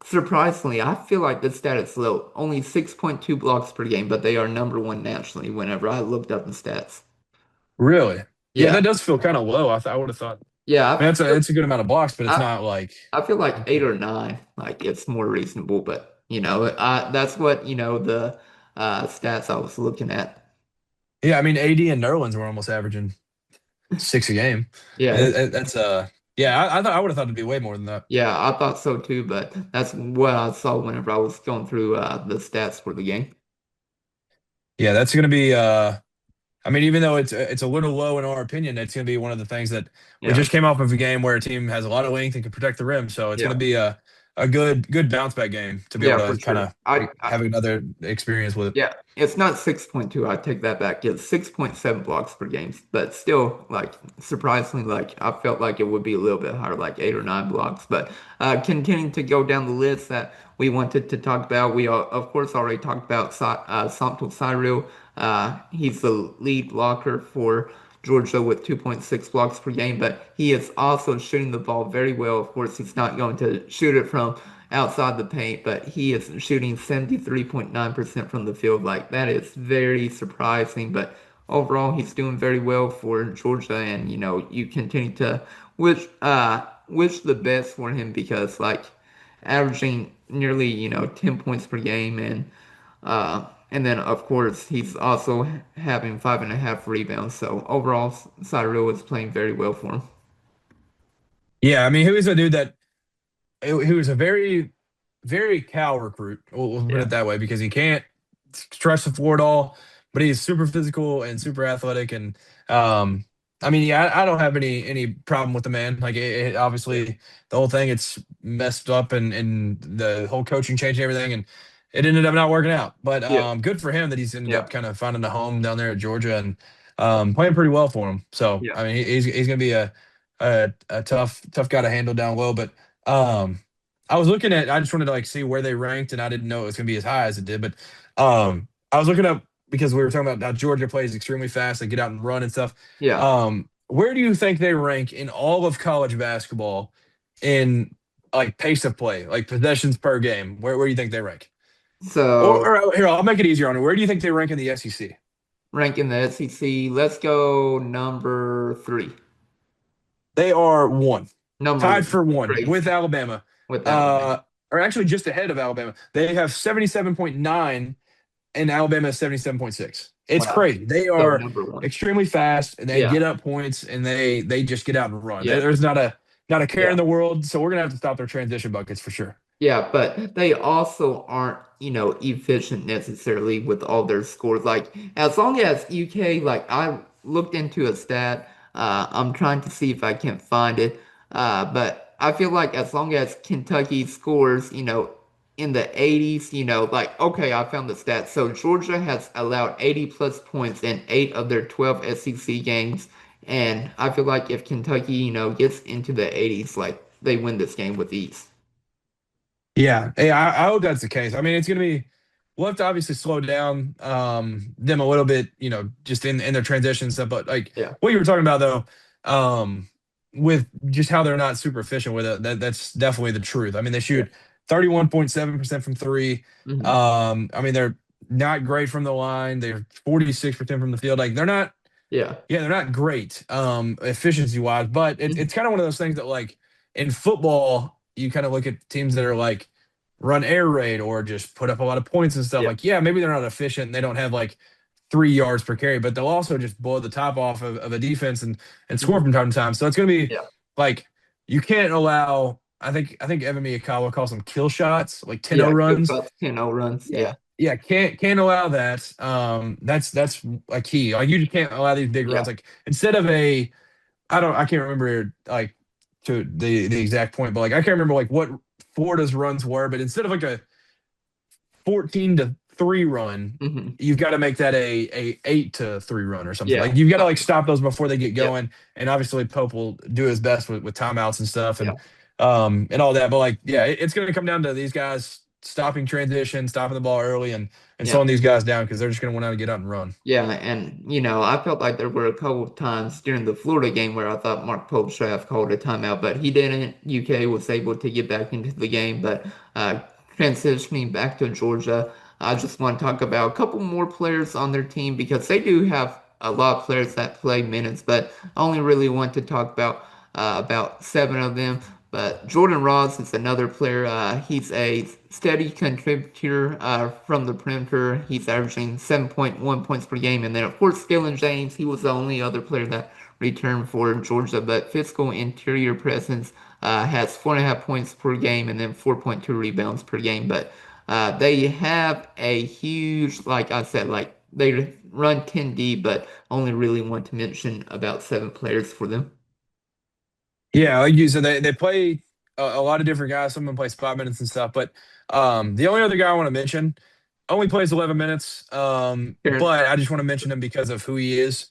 surprisingly, I feel like this stat is low, only 6.2 blocks per game, but they are number one nationally whenever I looked up the stats. Really? Yeah, Yeah, that does feel kind of low. I would have thought. I yeah, mean, it's a good amount of blocks, but it's I, not like. I feel like 8 or 9, like it's more reasonable. But that's what the stats I was looking at. Yeah, I mean, AD and Nerlens were almost averaging six a game. Yeah, That's yeah. I thought I would have thought it'd be way more than that. yeah, I thought so too. But that's what I saw whenever I was going through the stats for the game. Yeah, that's going to be. I mean, even though it's a little low in our opinion, it's going to be one of the things that we Yeah. just came off of a game where a team has a lot of length and can protect the rim. So it's going Yeah. to be a good bounce back game to be able Yeah, for to kind sure. of have another experience with it. Yeah, it's not 6.2. I take that back. It's 6.7 blocks per game, but still, like, surprisingly, like, I felt like it would be a little bit higher, like 8 or 9 blocks. But continuing to go down the list that we wanted to talk about, we of course already talked about Santo Cyril. He's the lead blocker for Georgia with 2.6 blocks per game, but he is also shooting the ball very well. Of course, he's not going to shoot it from outside the paint, but he is shooting 73.9% from the field. Like that is very surprising, but overall he's doing very well for Georgia, and you continue to wish the best for him because like averaging nearly 10 points per game, and then of course he's also having 5.5 rebounds. So overall Cyril is playing very well for him. Yeah, I mean, he was a dude that he was a very Cal recruit. We'll put Yeah, it that way because he can't stretch the floor at all, but he's super physical and super athletic. And I mean, yeah, I don't have any problem with the man. Like, yeah, obviously, the whole thing it's messed up, and the whole coaching change and everything, and it ended up not working out. But yeah, good for him that he's ended yeah, up kind of finding a home down there at Georgia and playing pretty well for him. So yeah, I mean, he's going to be a tough guy to handle down low, but. Um, I was looking at. I just wanted to like see where they ranked, and I didn't know it was going to be as high as it did. But I was looking up because we were talking about how Georgia plays extremely fast. They get out and run and stuff. yeah. Where do you think they rank in all of college basketball in like pace of play, like possessions per game? Where do you think they rank? So Here, I'll make it easier on you. Where do you think they rank in the SEC? ranking the SEC, let's go number three. They are one, Number tied one. for one with Crazy Alabama. with Alabama. Uh, or actually just ahead of Alabama. They have 77.9 and Alabama is 77.6. It's Wow. crazy. They So are number one. extremely fast and they Yeah. get up points and they just get out and run. Yeah. There's not a care Yeah. in the world, so we're gonna have to stop their transition buckets for sure. Yeah, but they also aren't, efficient necessarily with all their scores. Like, as long as UK, like, I looked into a stat, I'm trying to see if I can find it. But I feel like as long as Kentucky scores, in the 80s, like, okay, I found the stat. So Georgia has allowed 80 plus points in 8 of their 12 SEC games. And I feel like if Kentucky, gets into the 80s, like, they win this game with ease. Yeah, hey, I hope that's the case. I mean, it's gonna be we'll have to obviously slow down them a little bit, just in their transition and stuff. But like Yeah. what you were talking about though, with just how they're not super efficient with it, that's definitely the truth. I mean, they Yeah. shoot 31.7% from three. Hmm. I mean, they're not great from the line. They're 46% from the field. Like they're not, Yeah. yeah, they're not great efficiency wise, but it's Mhm. kind of one of those things that like in football, you kind of look at teams that are like run air raid or just put up a lot of points and stuff. Yeah. Like, yeah, maybe they're not efficient and they don't have like 3 yards per carry, but they'll also just blow the top off of a defense and score Mhm. from time to time. So it's gonna be Yeah. like you can't allow I think Evan Miyakawa calls them kill shots, like 10-0 Yeah. Kill runs. shots, 10-0 runs. Yeah. Yeah. Yeah, can't allow that. That's a key. Like you just can't allow these big Yeah. runs. Like instead of a I can't remember like to the exact point, but like I can't remember like what Florida's runs were, but instead of like a 14-3 run, Hmm. you've got to make that a 8-3 run or something. Yeah. Like you've got to like Something. stop those before they get Yeah. going. And obviously Pope will do his best with timeouts and stuff Yeah. and all that. But like, yeah, it's gonna come down to these guys stopping transition, stopping the ball early and Yeah. slowing these guys down because they're just gonna want to get out and run. Yeah, and I felt like there were a couple of times during the Florida game where I thought Mark Pope should have called a timeout, but he didn't. UK was able to get back into the game, but transitioning back to Georgia, I just want to talk about a couple more players on their team because they do have a lot of players that play minutes, but I only really want to talk about 7 of them. But Jordan Ross is another player. He's a steady contributor from the perimeter. He's averaging 7.1 points per game. And then, of course, Skillin James, he was the only other player that returned for Georgia. But physical interior presence has 4.5 points per game and then 4.2 rebounds per game. But they have a huge, like I said, like they run 10 deep, but only really want to mention about 7 players for them. Yeah, like you said, they play a lot of different guys. Some of them play spot minutes and stuff. But the only other guy I want to mention only plays 11 minutes. Karen But I just want to mention him because of who he is.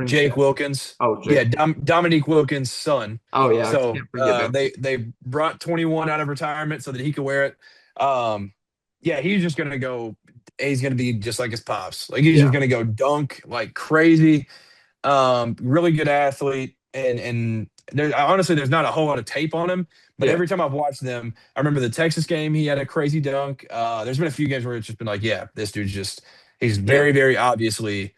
Jake Crenshaw. Wilkins. Oh, Yeah, Jake. Dominique Wilkins' son. Oh, yeah, I So can't forget about they brought 21 out of retirement so that he could wear it. Yeah, he's just gonna go. He's gonna be just like his pops. Like he's just Yeah, gonna go dunk like crazy. Really good athlete, and there honestly there's not a whole lot of tape on him, but yeah, every time I've watched them, I remember the Texas game he had a crazy dunk. There's been a few games where it's just been like, yeah, this dude's just he's yeah. very obviously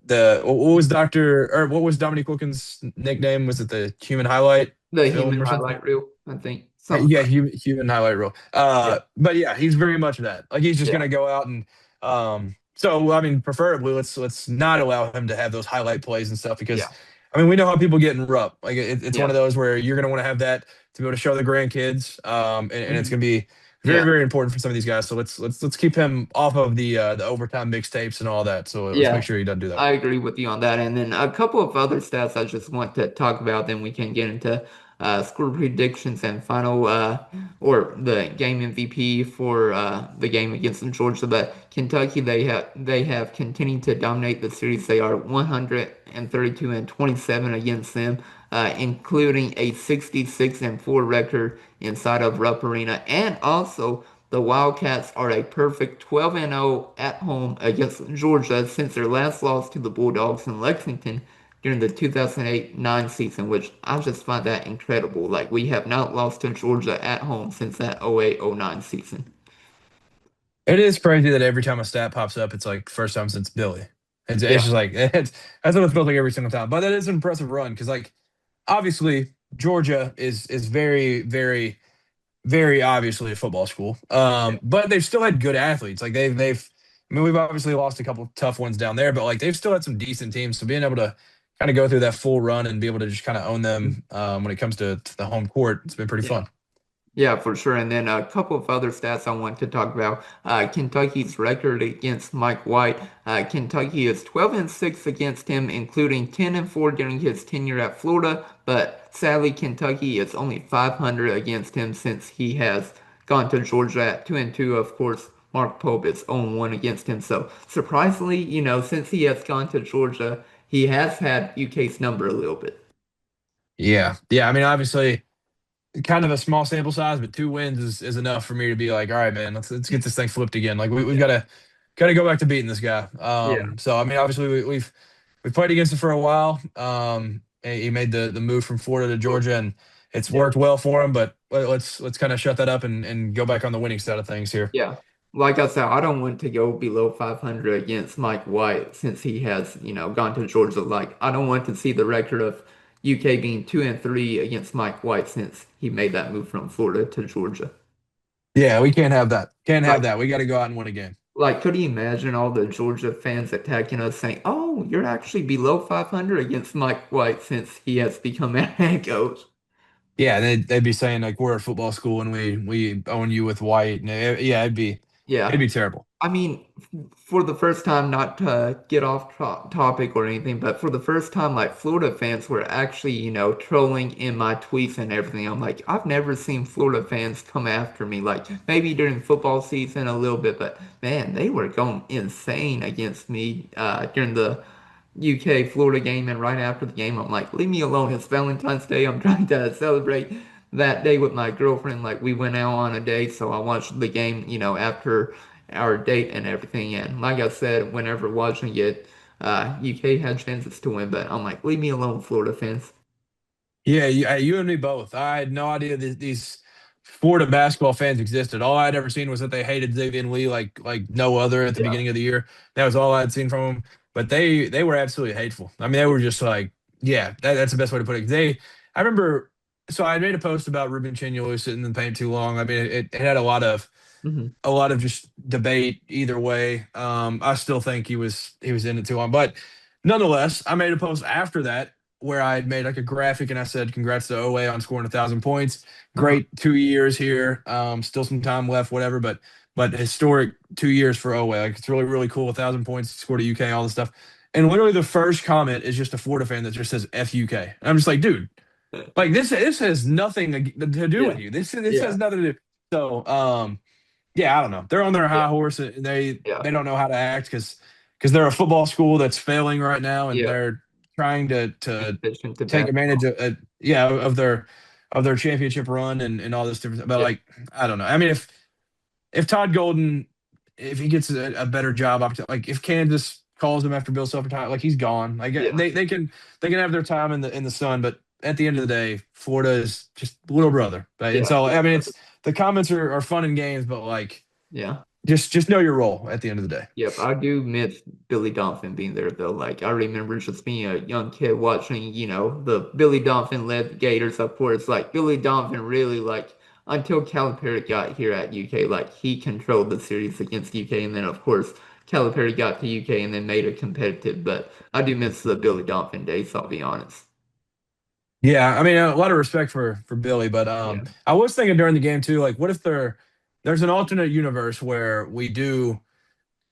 the what was Doctor or what was Dominique Wilkins' nickname? Was it the human highlight The human film or something? highlight reel, I think. Something Yeah, like human highlight reel. yeah, But yeah, he's very much that. Like he's just yeah, gonna go out and so I mean, preferably let's not allow him to have those highlight plays and stuff because yeah, I mean we know how people get in rup. Like it's one yeah. of those where you're gonna want to have that to be able to show the grandkids. And it's Mhm. gonna be Yeah, very important for some of these guys. So let's keep him off of the overtime mixtapes and all that. So let's make yeah. sure he doesn't do that. I agree with you on that. And then a couple of other stats I just want to talk about, then we can get into score predictions and final or the game MVP for the game against Georgia. But Kentucky, they have continued to dominate the series. They are 132 and 27 against them, including a 66 and 4 record inside of Rupp Arena, and also the Wildcats are a perfect 12 and 0 at home against Georgia since their last loss to the Bulldogs in Lexington during the 2008-9 season, which I just find that incredible. Like, we have not lost to Georgia at home since that 08-09 season. It is crazy that every time a stat pops up, it's like first time since Billy. It's Yeah, just like that's what it feels like every single time. But that is an impressive run because like obviously Georgia is very very obviously a football school. yeah, But they've still had good athletes. Like they've I mean we've obviously lost a couple tough ones down there, but like they've still had some decent teams. So being able to kind of go through that full run and be able to just kind of own them when it comes to the home court, it's been pretty yeah. fun. Yeah, for sure. And then a couple of other stats I want to talk about. Kentucky's record against Mike White. Kentucky is 12 and 6 against him, including 10 and 4 during his tenure at Florida. But sadly, Kentucky is only 500 against him since he has gone to Georgia at 2 and 2. Of course, Mark Pope is 0 and 1 against him. So surprisingly, since he has gone to Georgia, he has had UK's number a little bit. Yeah. Yeah. I mean, obviously kind of a small sample size, but 2 wins is enough for me to be like, all right, man, let's get this thing flipped again. Like we've Yeah. got to go back to beating this guy. Yeah. So I mean, obviously we've played against him for a while. And he made the move from Florida to Georgia, and it's Yeah. worked well for him. But let's kind of shut that up and go back on the winning side of things here. Yeah. Like I said, I don't want to go below 500 against Mike White since he has, gone to Georgia. Like, I don't want to see the record of UK being 2 and 3 against Mike White since he made that move from Florida to Georgia. Yeah, we can't have that. Can't have Like, that. We got to go out and win a game. could you imagine all the Georgia fans attacking us saying, "Oh, you're actually below 500 against Mike White since he has become a head coach." Yeah, they'd be saying like we're a football school and we own you with White. And yeah, it'd Yeah. be terrible. I mean, for the first time, not to get off topic or anything, but for the first time, like Florida fans were actually, trolling in my tweets and everything. I'm like, I've never seen Florida fans come after me. Like maybe during football season a little bit, but man, they were going insane against me during the UK Florida game. And right after the game, I'm like, leave me alone. It's Valentine's Day. I'm trying to celebrate that day with my girlfriend. Like we went out on a date, so I watched the game, after our date and everything. And like I said, whenever watching it, UK had chances to win, but I'm like, leave me alone, Florida fans. Yeah, you and me both. I had no idea that these Florida basketball fans existed. All I'd ever seen was that they hated Xaivian Lee like no other at the Yeah. beginning of the year. That was all I'd seen from them. But they were absolutely hateful. I mean, they were just like, yeah, that's the best way to put it. I remember. So I made a post about Ruben Chinyelu sitting in the paint too long. I mean, it had Hmm. a lot of just debate either way. I still think he was in it too long, but nonetheless, I made a post after that where I had made like a graphic and I said, "Congrats to Oweh on scoring 1,000 points. Uh-huh. Great 2 years here. Still some time left, whatever, but historic 2 years for Oweh. Like it's really cool. 1,000 points, scored at UK, all this stuff." And literally the first comment is just a Florida fan that just says "FUK." And I'm just like, dude, like this has nothing to do with Yeah. you. This has Yeah. nothing to do. So yeah, I don't know. They're on their Yeah. high horse. And Yeah. they don't know how to act because they're a football school that's failing right now, and Yeah. they're trying to Inefficient to take advantage basketball. yeah of their championship run and all this different. But Yeah. like I don't know. I mean, if Todd Golden if he gets a better job opportunity, like if Kansas calls him after Bill Self retired, like he's gone. Like Yeah. they can have their time in the sun, but at the end of the day, Florida is just little brother. Right? And Yeah. so I mean, it's the comments are fun and games, but like Yeah. just know your role at the end of the day. Yep, I do miss Billy Dolphin being there though. Like I remember just being a young kid watching, the Billy Dolphin led Gators up course. Like Billy Dolphin really like until Calipari got here at UK, like he controlled the series against UK, and then of course Calipari got to UK and then made it competitive. But I do miss the Billy Dolphin days, I'll be honest. Yeah, I mean a lot of respect for Billy, but Yeah. I was thinking during the game too, like what if there's an alternate universe where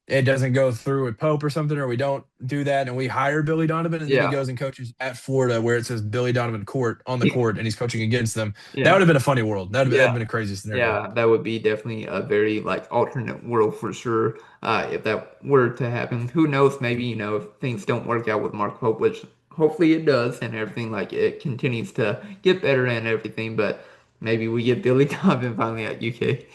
it doesn't go through with Pope or something, or we don't do that and we hire Billy Donovan and then he Yeah. goes and coaches at Florida where it says Billy Donovan court on the court and he's coaching against them. That would Yeah. have been a funny world. That'd have Yeah. been a crazy scenario. Yeah, that would be definitely a very like alternate world for sure. If that were to happen, who knows? Maybe if things don't work out with Mark Pope, which hopefully it does, and everything like it continues to get better and everything. But maybe we get Billy Donovan finally at UK.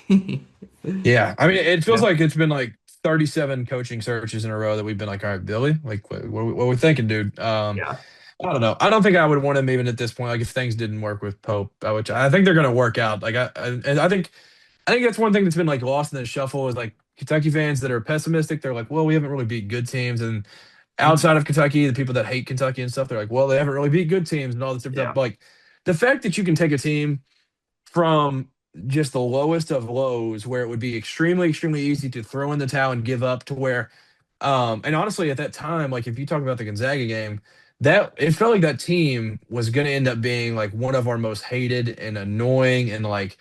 Yeah. I mean, it feels Yeah, like it's been like 37 coaching searches in a row that we've been like, all right, Billy, like what are we thinking, dude? yeah, I don't know. I don't think I would want him even at this point. Like if things didn't work with Pope, which I think they're going to work out. Like and I think that's one thing that's been like lost in the shuffle is like Kentucky fans that are pessimistic, they're like, well, we haven't really beat good teams. And outside of Kentucky, the people that hate Kentucky and stuff, they're like, well, they haven't really beat good teams and all this different stuff. Yeah. Like the fact that you can take a team from just the lowest of lows where it would be extremely, extremely easy to throw in the towel and give up to where, and honestly, at that time, like if you talk about the Gonzaga game, that it felt like that team was going to end up being like one of our most hated and annoying and like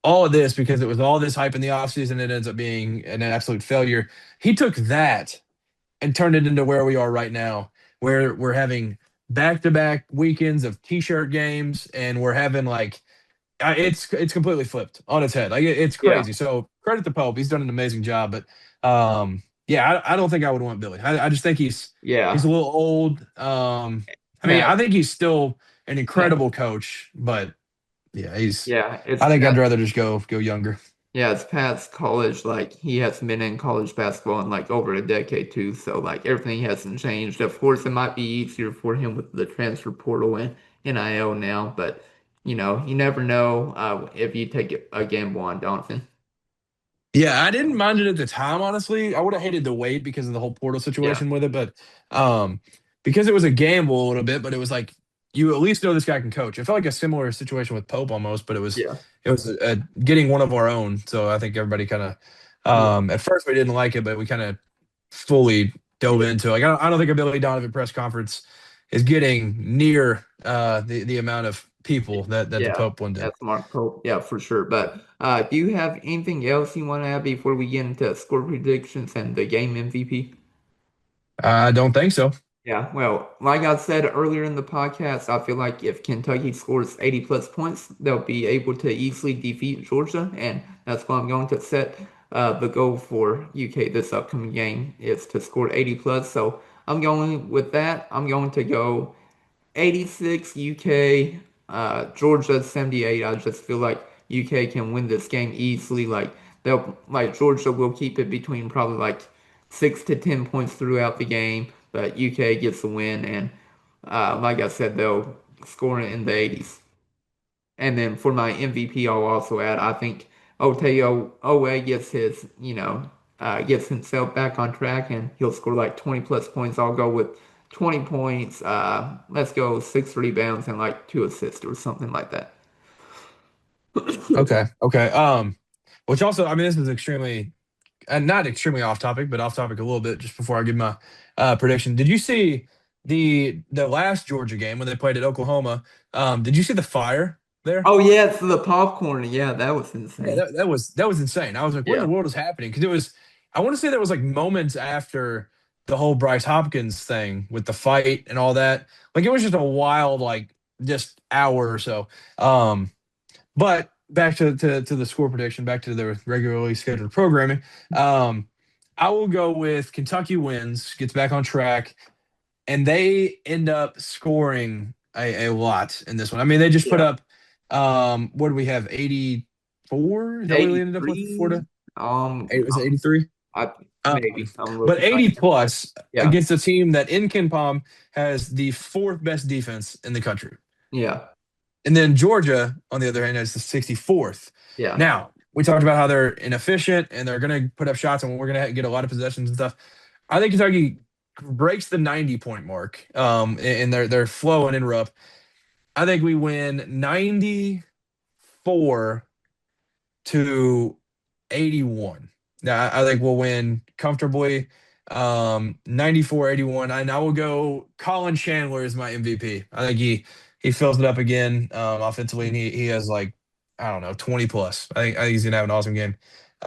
all of this because it was all this hype in the offseason. It ends up being an absolute failure. He took that and turned it into where we are right now, where we're having back-to-back weekends of t-shirt games and we're having like it's completely flipped on its head. Like it's Yeah. crazy. So credit to Pope. He's done an amazing job. But yeah, I don't think I would want Billy. I just think he's a Yeah. little old. I mean, I Pat. think he's still an Pat. incredible coach, but yeah, he's. Yeah. It's I think I'd Pat. rather just go younger. Yeah, it's Pat's college. Like he hasn't been in college basketball in like over a decade too. So like everything hasn't changed. Of course, it might be easier for him with the transfer portal and NIL now, but you never know if you take a gamble on Donovan. Yeah, I didn't mind it at the time, honestly. I would have hated to wait because of the whole portal Yeah. situation with it, but um because it was a gamble a little bit, but it was like you at least know this guy can coach. It felt like a similar situation with Pope almost, but Yeah. it was getting one of our own. So I think everybody kind of Yeah. at first we didn't like it, but we kind of fully dove Yeah. into it. Like I don't think a Billy Donovan press conference is getting near the amount of people that the Yeah. Pope one did. That's Mark Pope. Yeah, for sure. But do you have anything else you want to add before we get into score predictions and the game MVP? I don't think so. Yeah, well, like I said earlier in the podcast, I feel like if Kentucky scores 80 plus points, they'll be able to easily defeat Georgia, and that's why I'm going to set the goal for UK this upcoming game is to score 80 plus. So I'm going with that. I'm going to go 86 UK, Georgia 78. I just feel like UK can win this game easily. Like Georgia will keep it between probably like 6 to 10 points throughout the game, but UK gets the win, and like I said, they'll score it in the 80s. And then for my MVP, I'll also add I think Otega Oweh gets himself back on track, and he'll score like 20 plus points. I'll go with 20 points. Let's go 6 rebounds and like 2 assists or something like that. Okay. Okay. Which also, I mean, this is extremely, not extremely off topic, but off topic a little bit. Just before I give my prediction, did you see the last Georgia game when they played at Oklahoma? Did you see the fire there? Oh yeah, it's the popcorn. Yeah, that was Yeah, insane. that was insane. I was like, what in the Yeah, world is happening? Because it was, I want to say that was like moments after the whole Bryce Hopkins thing with the fight and all that. Like it was just a wild, like just hour or so. Um, But back to the score prediction, back to the regularly scheduled programming. Um, I will go with Kentucky wins, gets back on track, and they end up scoring a lot in this one. I mean, they just put yeah. up what do we have? 84? Is that what we ended up with Florida? 83. Was it 83? I Um, maybe I'm but looking right 80 now. plus Yeah, against a team that in Ken Palm has the fourth best defense in the country. yeah, And then Georgia, on the other hand, is the 64th. yeah, Now, we talked about how they're inefficient and they're going to put up shots and we're going to get a lot of possessions and stuff. I think Kentucky breaks the 90-point mark in their flow and interrupt. I think we win 94 to 81. Now, I think we'll win comfortably 94-81. And I will go Colin Chandler is my MVP. I think he fills it up again offensively, and he has like I don't know 20 plus. I think he's gonna have an awesome game.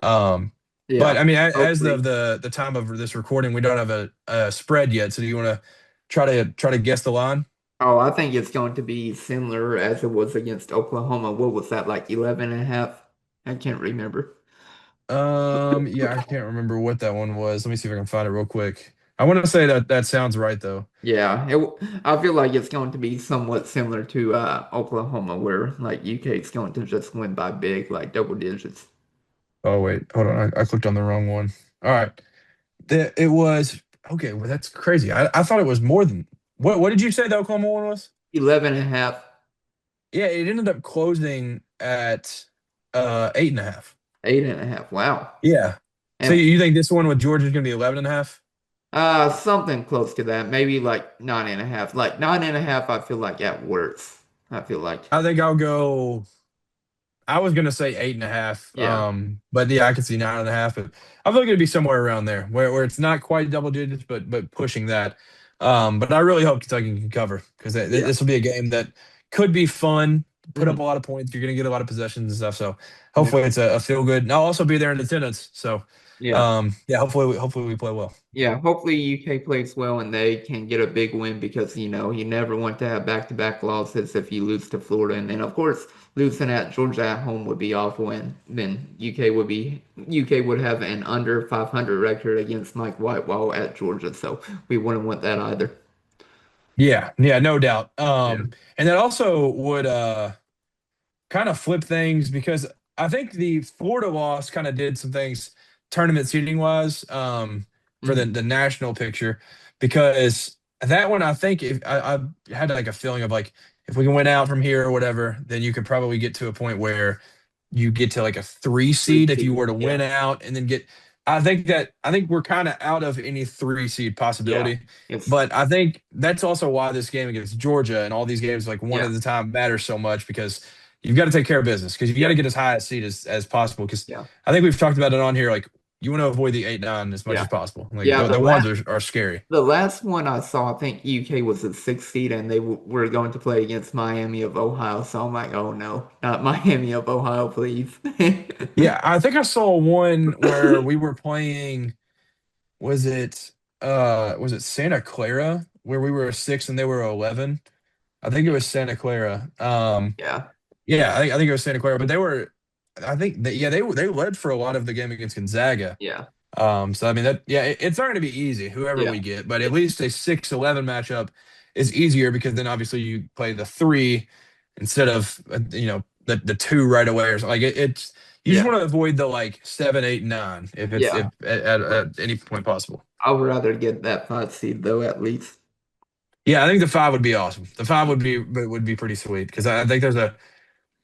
Um, but yeah. I mean, as of Hopefully. the time of this recording, we don't have a spread yet. So do you want to try to guess the line? Oh, I think it's going to be similar as it was against Oklahoma. What was that, like 11 and a half? I can't remember. Yeah, I can't remember what that one was. Let me see if I can find it real quick. I want to say that sounds right though. Yeah, I feel like it's going to be somewhat similar to Oklahoma, where like UK is going to just win by big, like double digits. Oh wait, hold on. I clicked on the wrong one. All right. It was okay. Well, that's crazy. I thought it was more than what did you say the Oklahoma one was? 11 and a half, Yeah, it ended up closing at 8.5. 8 and a half. Wow. Yeah. So you think this one with Georgia is going to be 11 and a half? Something close to that. Maybe like 9.5. Like 9.5, I feel like at worst. I feel like. I think I'll go. I was gonna say 8.5. Yeah. But yeah, I can see 9.5. But I feel like it'd be somewhere around there where it's not quite double digits, but pushing that. But I really hope Kentucky can cover because Yeah. this will be a game that could be fun, put up a Mhm. lot of points. You're gonna get a lot of possessions and stuff. So Yeah. hopefully it's a feel good. And I'll also be there in attendance. So Yeah. yeah, hopefully we play well. Yeah, hopefully UK plays well and they can get a big win because you never want to have back-to-back losses if you lose to Florida, and then of course losing at Georgia at home would be awful, and then UK would have an under 500 record against Mike White while at Georgia, so we wouldn't want that either. Yeah, no doubt. Yeah. And that also would kind of flip things because I think the Florida loss kind of did some things tournament seeding wise for Mhm. the national picture because that one I think if I had like a feeling of like if we can win out from here or whatever, then you could probably get to a point where you get to like a three Three seed if you seed. were to Yeah. win out and then get. I think we're kind of out of any three seed Yeah. possibility. It's But I think that's also why this game against Georgia and all these games like one yeah. at a time matters so much because you've got to take care of business because you got Yeah. to get as high a seed as possible. Because Yeah. I think we've talked about it on here. Like you want to avoid the 8-9 as much Yeah. as possible. Like Yeah, the ones are scary. the last one I saw, I think UK was the sixth seed, and they were going to play against Miami of Ohio. So I'm like, oh no, not Miami of Ohio, please. Yeah, I think I saw one where we were playing. Was it was it Santa Clara where we were a six and they were 11? I think it was Santa Clara. Yeah, Yeah, I think it was Santa Clara, but they were. I think that yeah they led for a lot of the game against Gonzaga. yeah, So I mean that yeah, it's not going to be easy, whoever yeah, we get, but at least a 6-11 matchup is easier because then obviously you play the three instead of the two right away or something. Like it's you just yeah, want to avoid the like 7, 8, 9 if it's if yeah. at any point possible. I would rather get that five seed though, at least. Yeah, I think the five would be awesome. The five would be pretty sweet because I think there's a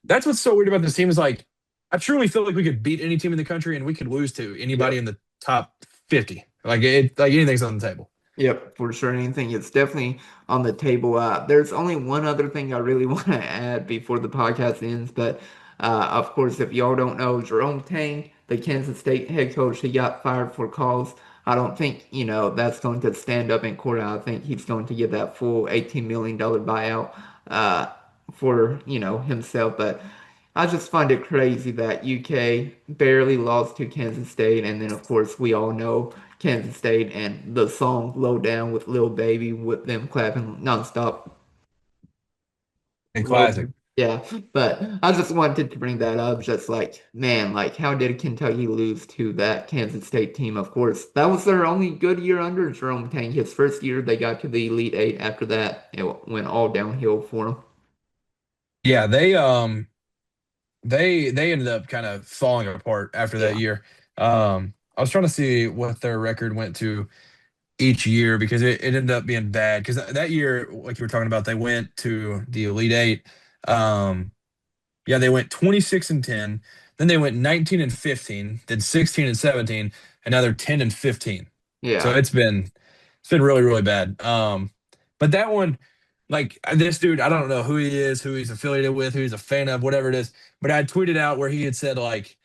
that's what's so weird about this team is like I truly feel like we could beat any team in the country and we could lose to anybody Yep. in the top 50. Like anything's on the table. Yep, for sure. Anything, it's definitely on the table. There's only one other thing I really want to add before the podcast ends, but of course, if y'all don't know, Jerome Tang, the Kansas State head coach, he got fired for cause. I don't think, that's going to stand up in court. I think he's going to get that full $18 million buyout uh, for, himself. But I just find it crazy that UK barely lost to Kansas State, and then of course we all know Kansas State and the song "Low Down" with Lil Baby with them clapping nonstop. And Low classic. Down. Yeah, but I just wanted to bring that up. Just like, man, like how did Kentucky lose to that Kansas State team? Of course, that was their only good year under Jerome Tang. His first year, they got to the Elite Eight. After that, it went all downhill for them. Yeah, they ended up kind of falling apart after that Yeah, year. I was trying to see what their record went to each year because it ended up being bad because that year, like you were talking about, they went to the Elite Eight. Um, yeah, they went 26-10, then they went 19-15, then 16-17, and now they're 10-15. So yeah, it's been really, really bad. But that one, like this dude, I don't know who he is, who he's affiliated with, who he's a fan of, whatever it is. But I tweeted out where he had said like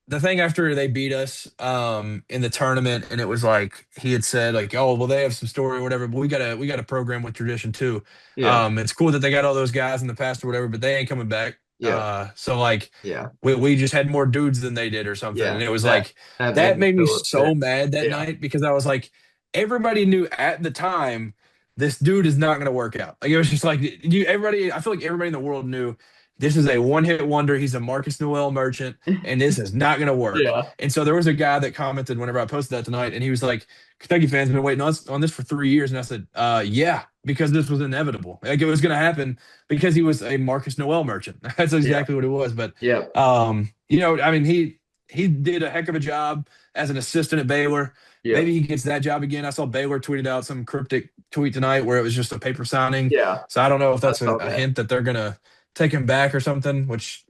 the thing after they beat us in the tournament, and it was like he had said like, oh well, they have some story or whatever, but we got a program with tradition too. yeah, It's cool that they got all those guys in the past or whatever, but they ain't coming back. yeah, So like yeah, we just had more dudes than they did or something, and yeah. it was That like that made that me made me so upset. so mad that Yeah, night because I was like, everybody knew at the time this dude is not going to work out. Like it was just like everybody. I feel like everybody in the world knew this is a one-hit wonder. He's a Marcus Noel merchant, and this is not going to work. yeah, And so there was a guy that commented whenever I posted that tonight, and he was like, Kentucky fans have been waiting on this for 3 years. And I said, yeah, because this was inevitable. Like it was going to happen because he was a Marcus Noel merchant. That's yeah, exactly what it was. But, yeah, I mean, he did a heck of a job as an assistant at Baylor. yeah, Maybe he gets that job again. I saw Baylor tweeted out some cryptic tweet tonight where it was just a paper signing. yeah. So I don't know if I that's saw a that. hint that they're going to take him back or something, which,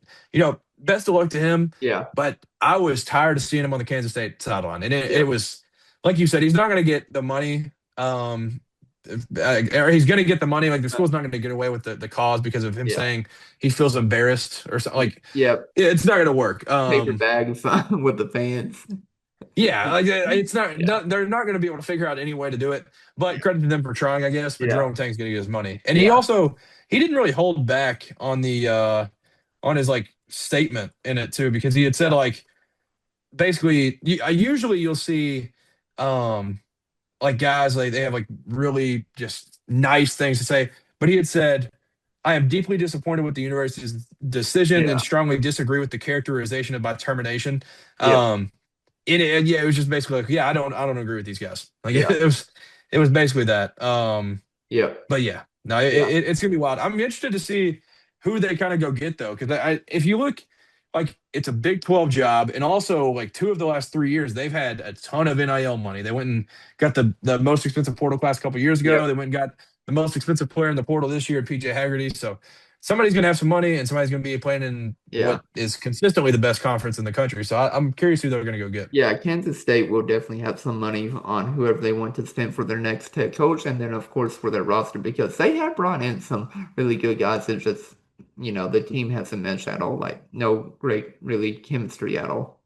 best of luck to him. Yeah. But I was tired of seeing him on the Kansas State sideline, and it Yep. was like you said, he's not going to get the money. Um, or he's going to get the money. Like the Uh, school's not going to get away with the cause because of him yeah. saying he feels embarrassed or something. Like Yep. it's not going to work. Paper bags with the fans. Yeah, like it's Yeah. they're not going to be able to figure out any way to do it. But credit to them for trying, I guess. But Yeah. Jerome Tang's going to get his money, and Yeah. he didn't really hold back on the on his like statement in it too, because he had said Yeah. like basically usually you'll see um like guys like they have like really just nice things to say, but he had said, I am deeply disappointed with the university's decision and Yeah. strongly disagree with the characterization of my termination. Yep. um yeah, it was just basically like, yeah, I don't agree with these guys. Like Yeah. it was basically that. Yep. But yeah, no, Yeah. it's gonna be wild. I'm interested to see who they kind of go get though, because if you look, like it's a Big 12 job, and also like 2 of the last 3 years they've had a ton of NIL money. They went and got the most expensive portal class a couple years ago. Yep. They went and got the most expensive player in the portal this year, PJ Haggerty. So somebody's gonna have some money, and somebody's gonna be playing in Yeah. what is consistently the best conference in the country. So I'm curious who they're gonna go get. Yeah, Kansas State will definitely have some money on whoever they want to spend for their next head coach, and then of course for their roster because they have brought in some really good guys. It's just, the team hasn't meshed at all. Like no great really chemistry at all.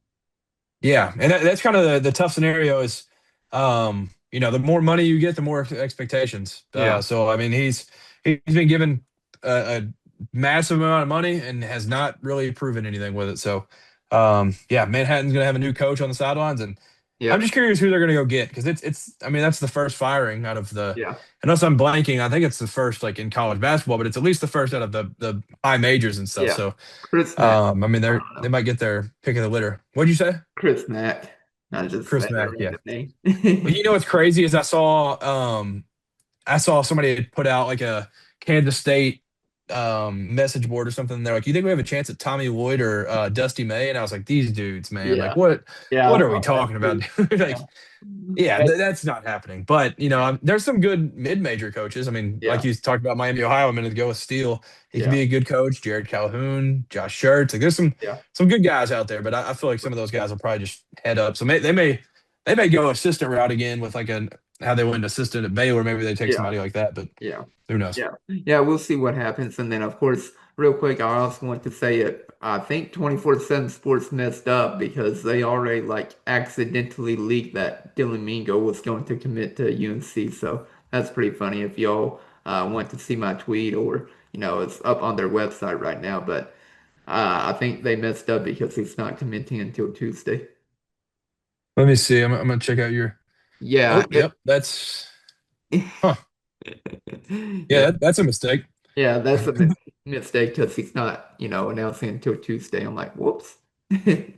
Yeah, and that's kind of the tough scenario is, the more money you get, the more expectations. Yeah. So I mean, he's been given a massive amount of money and has not really proven anything with it. So, yeah, Manhattan's gonna have a new coach on the sidelines, and I'm just Yep. curious who they're gonna go get because it's. I mean, that's the first firing out of the. Yeah. Unless I'm blanking, I think it's the first like in college basketball, but it's at least the first out of the high majors and stuff. Yeah. So, Chris Mack. I mean, I they don't know. might get their pick of the litter. What'd you say? Chris Mack. I just Chris said a Mack, yeah. random name. But you know what's crazy is I saw somebody had put out like a Kansas State message board or something. They're like, "You think we have a chance at Tommy Lloyd or Dusty May?" And I was like, "These dudes, man, like Yeah. Yeah, what I are we saw that talking about?" too. Like, Yeah. yeah, Hey, that's not happening. But there's some good mid-major coaches. I mean, like yeah. you talked about Miami, Ohio a minute ago with Steele. He can Yeah. be a good coach. Jared Calhoun, Josh Schertz. Like there's Yeah. some good guys out there. But I feel like some of those guys will probably just head up. So they may go assistant route again with like how they went assistant at Baylor. Maybe they take Yeah. somebody like that. But Yeah. who knows? Yeah. Yeah, we'll see what happens. And then, of course, real quick, I also want to say it. I think 24/7 Sports messed up because they already like accidentally leaked that Dylan Mingo was going to commit to UNC. So that's pretty funny if y'all want to see my tweet or, it's up on their website right now. But I think they messed up because he's not committing until Tuesday. Let me see. I'm gonna check out your. Yeah. Oh, yep. That's huh. Yeah, Yeah. that's a mistake. Yeah, that's a mistake because he's not, announcing until Tuesday. I'm like, whoops.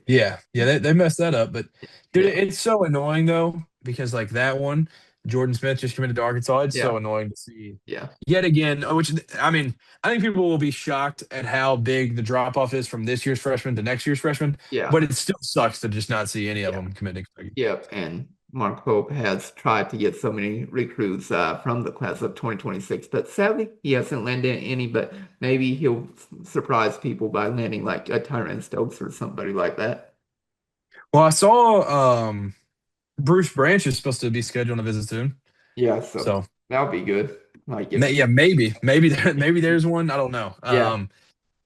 Yeah, they messed that up. But dude, Yeah, it's so annoying though because like that one, Jordan Smith just committed to Arkansas. It's yeah, so annoying to see yeah, yet again. Which I mean, I think people will be shocked at how big the drop off is from this year's freshman to next year's freshman. yeah, But it still sucks to just not see any of yeah, them committing. yep. And Mark Pope has tried to get so many recruits from the class of 2026, but sadly, he hasn't landed any. But maybe he'll surprise people by landing like a Tyrant Stokes or somebody like that. Well, I saw Bruce Branch is supposed to be scheduled a visit soon. Yeah, so So that'll be good. Like if, yeah, maybe there's one. I don't know. yeah,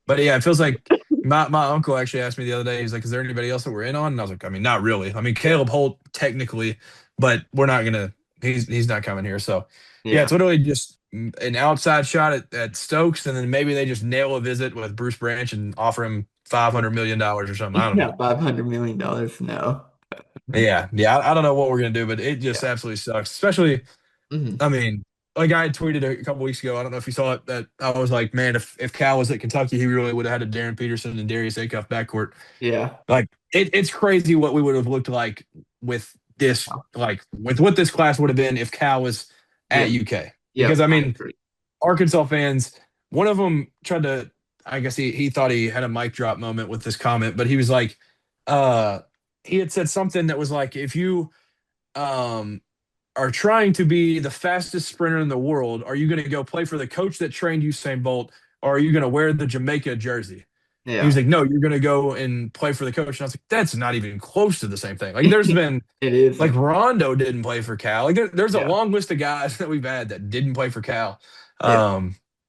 But yeah, it feels like my uncle actually asked me the other day. He's like, "Is there anybody else that we're in on?" And I was like, "I mean, not really. I mean, yeah, Caleb Holt technically, but we're not gonna. He's not coming here. So yeah, yeah, it's literally just an outside shot at Stokes, and then maybe they just nail a visit with Bruce Branch and offer him $500 million or something. I don't know. yeah, $500 million. No. Yeah. I don't know what we're gonna do, but it just Yeah. absolutely sucks. Especially, Hmm. I mean, like I had tweeted a couple weeks ago. I don't know if you saw it. That I was like, man, if Cal was at Kentucky, he really would have had a Darren Peterson and Darius Acuff backcourt. Yeah. Like it's crazy what we would have looked like with this, like with what this class would have been if Cal was at Yep. UK. Because Yep. I I mean, agree. Arkansas fans, one of them tried to, I guess he thought he had a mic drop moment with this comment, but he was like, uh, he had said something that was like, if you um are trying to be the fastest sprinter in the world, are you going to go play for the coach that trained Usain Bolt, or are you going to wear the Jamaica jersey? He was Yeah. like, no, you're going to go and play for the coach. And I was like, that's not even close to the same thing. Like, there's been, It is. like, Rondo didn't play for Cal. Like, there's a Yeah. long list of guys that we've had that didn't play for Cal. Yeah.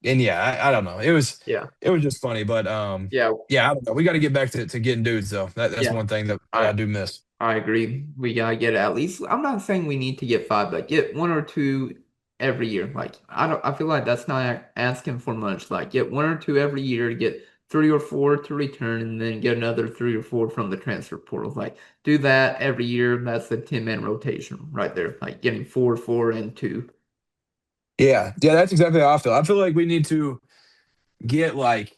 And yeah, I don't know. Yeah. It was just funny, but Yeah. yeah, I don't know. We got to get back to getting dudes though. That's Yeah. one thing that I I do miss. I agree. We gotta get at least. I'm not saying we need to get five, but get one or two every year. Like I don't. I feel like that's not asking for much. Like get one or two every year, get three or four to return, and then get another three or four from the transfer portal. Like do that every year. That's the 10-man rotation right there. Like getting four, four, and two. Yeah, yeah, that's exactly how I feel. I feel like we need to get like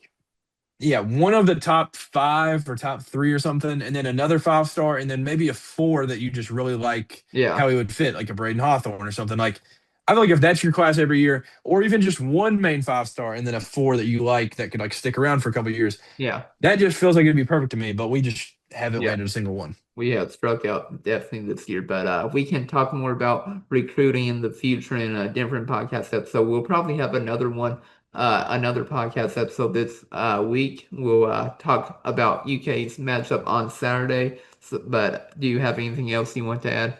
yeah, one of the top five or top three or something, and then another 5 star, and then maybe a four that you just really like Yeah. how he would fit, like a Braden Hawthorne or something. Like, I feel like if that's your class every year, or even just one main 5 star and then a four that you like that could like stick around for a couple of years, Yeah. that just feels like it'd be perfect to me. But we just haven't Yeah. landed a single one. We have struck out definitely this year, but we can talk more about recruiting in the future in a different podcast episode. We'll probably have another one, another podcast episode this week. We'll talk about UK's matchup on Saturday. So, but do you have anything else you want to add?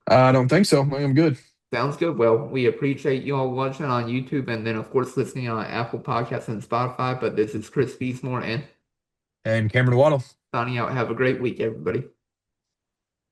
I don't think so. I think I'm good. Sounds good. Well, we appreciate you all watching on YouTube and then, of course, listening on Apple Podcasts and Spotify. But this is Chris Beesmore and And Cameron Waddle. signing out. Have a great week, everybody.